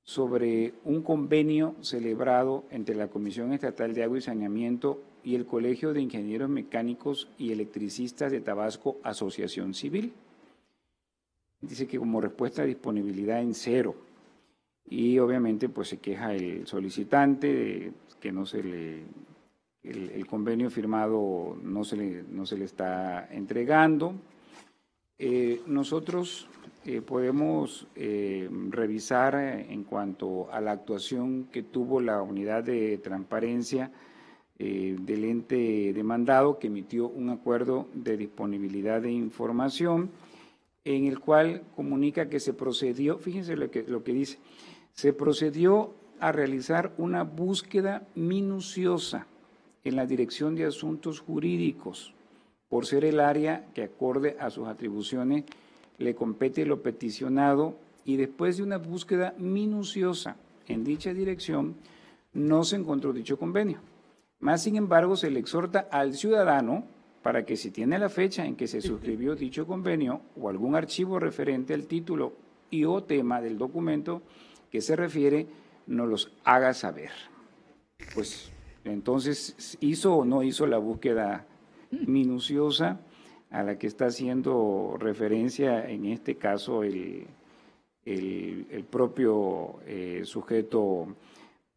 [SPEAKER 1] sobre un convenio celebrado entre la Comisión Estatal de Agua y Saneamiento y el Colegio de Ingenieros Mecánicos y Electricistas de Tabasco, Asociación Civil. Dice que como respuesta a disponibilidad en cero. Y obviamente pues se queja el solicitante de que no se le, el convenio firmado no se le está entregando. Nosotros podemos revisar en cuanto a la actuación que tuvo la unidad de transparencia del ente demandado, que emitió un acuerdo de disponibilidad de información en el cual comunica que se procedió, fíjense lo que dice, se procedió a realizar una búsqueda minuciosa en la Dirección de Asuntos Jurídicos, por ser el área que acorde a sus atribuciones le compete lo peticionado, y después de una búsqueda minuciosa en dicha dirección no se encontró dicho convenio. Más sin embargo, se le exhorta al ciudadano para que si tiene la fecha en que se suscribió dicho convenio o algún archivo referente al título y o tema del documento que se refiere, nos los haga saber. Pues entonces, ¿hizo o no hizo la búsqueda minuciosa a la que está haciendo referencia en este caso el propio sujeto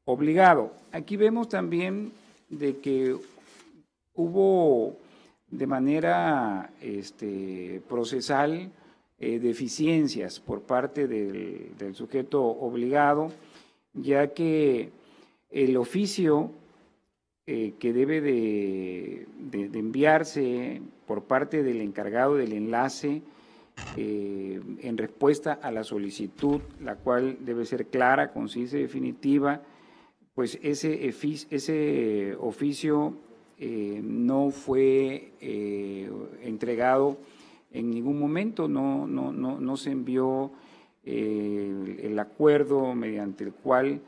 [SPEAKER 1] obligado? Aquí vemos también de que hubo de manera procesal deficiencias por parte del sujeto obligado, ya que el oficio que debe de enviarse por parte del encargado del enlace en respuesta a la solicitud, la cual debe ser clara, concisa y definitiva, pues ese oficio no fue entregado en ningún momento, no se envió el acuerdo mediante el cual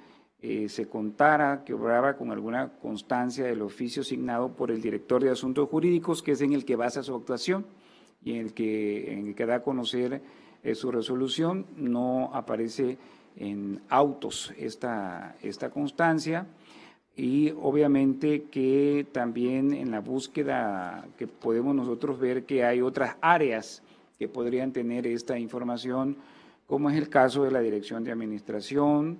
[SPEAKER 1] se contara que obraba con alguna constancia del oficio asignado por el director de Asuntos Jurídicos, que es en el que basa su actuación y en el que da a conocer su resolución. No aparece en autos esta constancia, y obviamente que también en la búsqueda que podemos nosotros ver que hay otras áreas que podrían tener esta información, como es el caso de la Dirección de Administración,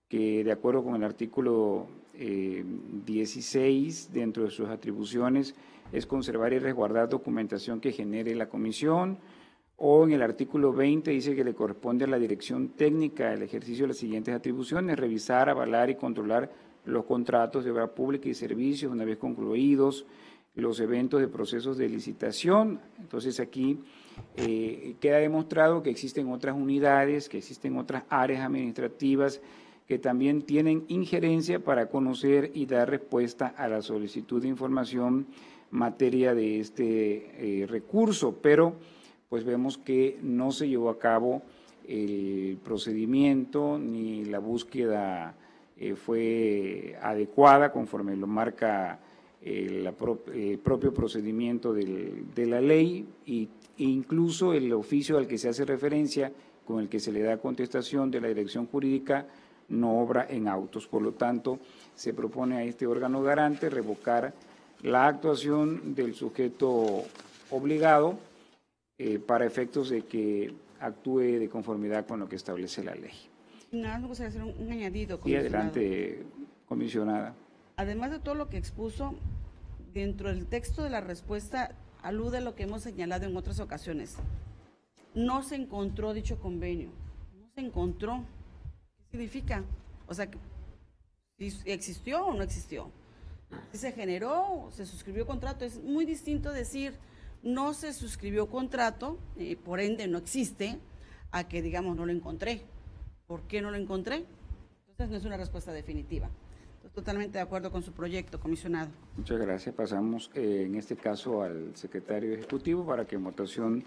[SPEAKER 1] que de acuerdo con el artículo 16, dentro de sus atribuciones, es conservar y resguardar documentación que genere la comisión, o en el artículo 20 dice que le corresponde a la Dirección Técnica el ejercicio de las siguientes atribuciones: revisar, avalar y controlar los contratos de obra pública y servicios una vez concluidos, los eventos de procesos de licitación. Entonces aquí queda demostrado que existen otras unidades, que existen otras áreas administrativas que también tienen injerencia para conocer y dar respuesta a la solicitud de información materia de este recurso, pero pues vemos que no se llevó a cabo el procedimiento ni la búsqueda fue adecuada conforme lo marca el propio procedimiento de la ley, e incluso el oficio al que se hace referencia, con el que se le da contestación de la Dirección Jurídica, no obra en autos. Por lo tanto, se propone a este órgano garante revocar la actuación del sujeto obligado para efectos de que actúe de conformidad con lo que establece la ley.
[SPEAKER 4] Nada, me gustaría hacer un añadido.
[SPEAKER 1] Y adelante, comisionada.
[SPEAKER 4] Además de todo lo que expuso, Dentro del texto de la respuesta alude a lo que hemos señalado en otras ocasiones. No se encontró dicho convenio, no se encontró. ¿Qué significa? O sea, si existió o no existió. Si se generó, se suscribió contrato. Es muy distinto decir no se suscribió contrato, por ende no existe, a que digamos no lo encontré. ¿Por qué no lo encontré? Entonces no es una respuesta definitiva. Estoy totalmente de acuerdo con su proyecto, comisionado.
[SPEAKER 1] Muchas gracias. Pasamos en este caso al secretario ejecutivo para que en votación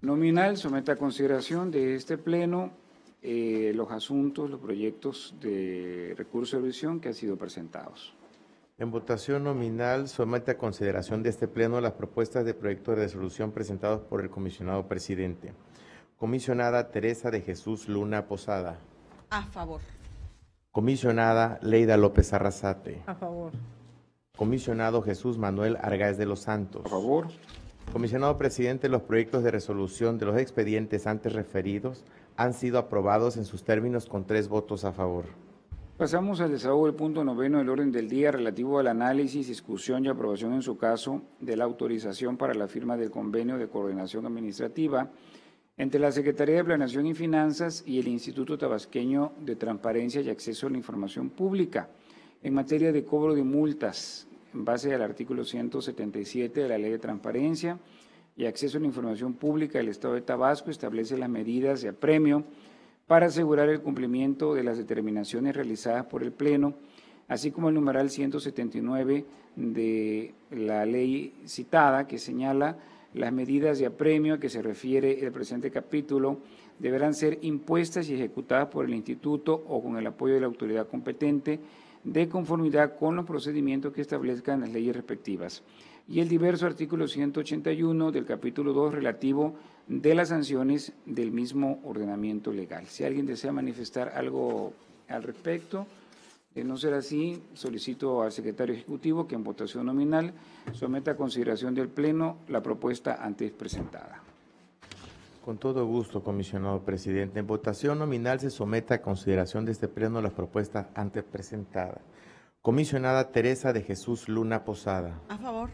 [SPEAKER 1] nominal someta a consideración de este pleno los asuntos, los proyectos de recurso de revisión que han sido presentados.
[SPEAKER 2] En votación nominal, somete a consideración de este pleno las propuestas de proyecto de resolución presentados por el comisionado presidente. Comisionada Teresa de Jesús Luna Posada.
[SPEAKER 4] A favor.
[SPEAKER 2] Comisionada Leida López Arrasate.
[SPEAKER 3] A favor.
[SPEAKER 2] Comisionado Jesús Manuel Argáez de los Santos.
[SPEAKER 1] A favor.
[SPEAKER 2] Comisionado presidente, los proyectos de resolución de los expedientes antes referidos han sido aprobados en sus términos con 3 votos a favor.
[SPEAKER 1] Pasamos al desahogo del punto 9 del orden del día relativo al análisis, discusión y aprobación en su caso de la autorización para la firma del convenio de coordinación administrativa entre la Secretaría de Planeación y Finanzas y el Instituto Tabasqueño de Transparencia y Acceso a la Información Pública en materia de cobro de multas en base al artículo 177 de la Ley de Transparencia y Acceso a la Información Pública del Estado de Tabasco. Establece las medidas de apremio para asegurar el cumplimiento de las determinaciones realizadas por el Pleno, así como el numeral 179 de la ley citada, que señala las medidas de apremio a que se refiere el presente capítulo deberán ser impuestas y ejecutadas por el Instituto o con el apoyo de la autoridad competente de conformidad con los procedimientos que establezcan las leyes respectivas. Y el diverso artículo 181 del capítulo 2 relativo de las sanciones del mismo ordenamiento legal. Si alguien desea manifestar algo al respecto, de no ser así, solicito al secretario ejecutivo que en votación nominal someta a consideración del Pleno la propuesta antes presentada.
[SPEAKER 2] Con todo gusto, comisionado presidente. En votación nominal se somete a consideración de este Pleno las propuestas antes presentadas. Comisionada Teresa de Jesús Luna Posada.
[SPEAKER 4] A favor.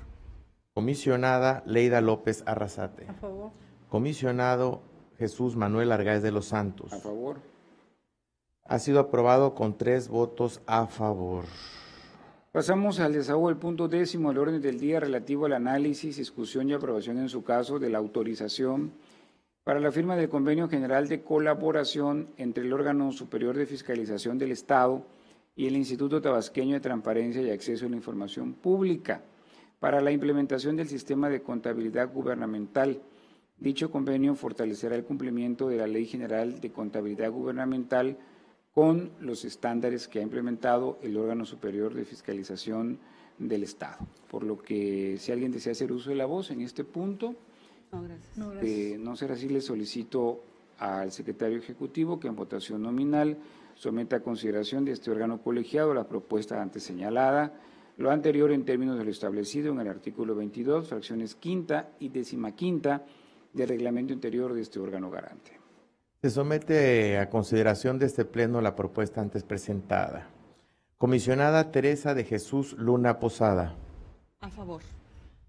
[SPEAKER 2] Comisionada Leida López Arrasate.
[SPEAKER 3] A favor.
[SPEAKER 2] Comisionado Jesús Manuel Argáez de los Santos.
[SPEAKER 1] A favor.
[SPEAKER 2] Ha sido aprobado con 3 votos a favor.
[SPEAKER 1] Pasamos al desahogo del punto 10 del orden del día relativo al análisis, discusión y aprobación en su caso de la autorización para la firma del Convenio General de Colaboración entre el órgano superior de fiscalización del Estado y el Instituto Tabasqueño de Transparencia y Acceso a la Información Pública para la implementación del sistema de contabilidad gubernamental. Dicho convenio fortalecerá el cumplimiento de la Ley General de Contabilidad Gubernamental con los estándares que ha implementado el órgano superior de fiscalización del Estado. Por lo que, si alguien desea hacer uso de la voz en este punto,
[SPEAKER 4] No, gracias.
[SPEAKER 3] No, gracias.
[SPEAKER 1] no ser así, le solicito al secretario ejecutivo que en votación nominal someta a consideración de este órgano colegiado la propuesta antes señalada, lo anterior en términos de lo establecido en el artículo 22, fracciones quinta y 15ª del reglamento interior de este órgano garante.
[SPEAKER 2] Se somete a consideración de este Pleno la propuesta antes presentada. Comisionada Teresa de Jesús Luna Posada.
[SPEAKER 4] A favor.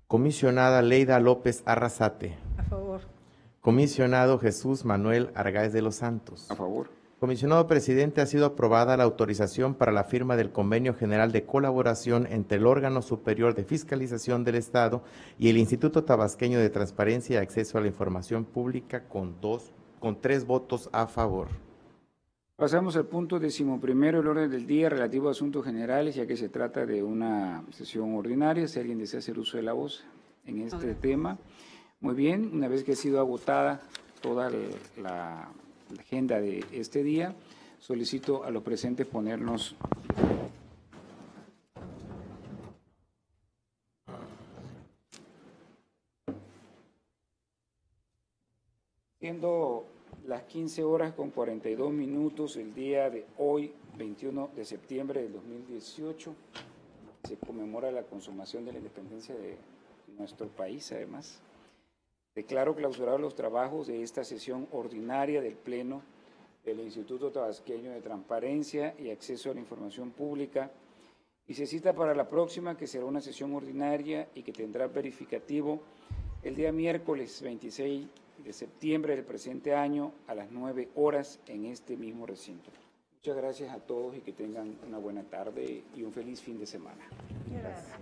[SPEAKER 2] Comisionada Leida López Arrasate.
[SPEAKER 3] A favor.
[SPEAKER 2] Comisionado Jesús Manuel Argáez de los Santos.
[SPEAKER 1] A favor.
[SPEAKER 2] Comisionado presidente, ha sido aprobada la autorización para la firma del Convenio General de Colaboración entre el órgano superior de fiscalización del Estado y el Instituto Tabasqueño de Transparencia y Acceso a la Información Pública con 3 votos a favor.
[SPEAKER 1] Pasamos al punto 11 del orden del día relativo a asuntos generales, ya que se trata de una sesión ordinaria. Si alguien desea hacer uso de la voz en este tema. Muy bien, una vez que ha sido agotada toda la agenda de este día, solicito a los presentes ponernos siendo las 15:42 el día de hoy, 21 de septiembre del 2018, se conmemora la consumación de la independencia de nuestro país, además. Declaro clausurados los trabajos de esta sesión ordinaria del Pleno del Instituto Tabasqueño de Transparencia y Acceso a la Información Pública Y se cita para la próxima, que será una sesión ordinaria y que tendrá verificativo el día miércoles 26 de septiembre del presente año a las 9 horas en este mismo recinto. Muchas gracias a todos y que tengan una buena tarde y un feliz fin de semana.
[SPEAKER 3] Gracias.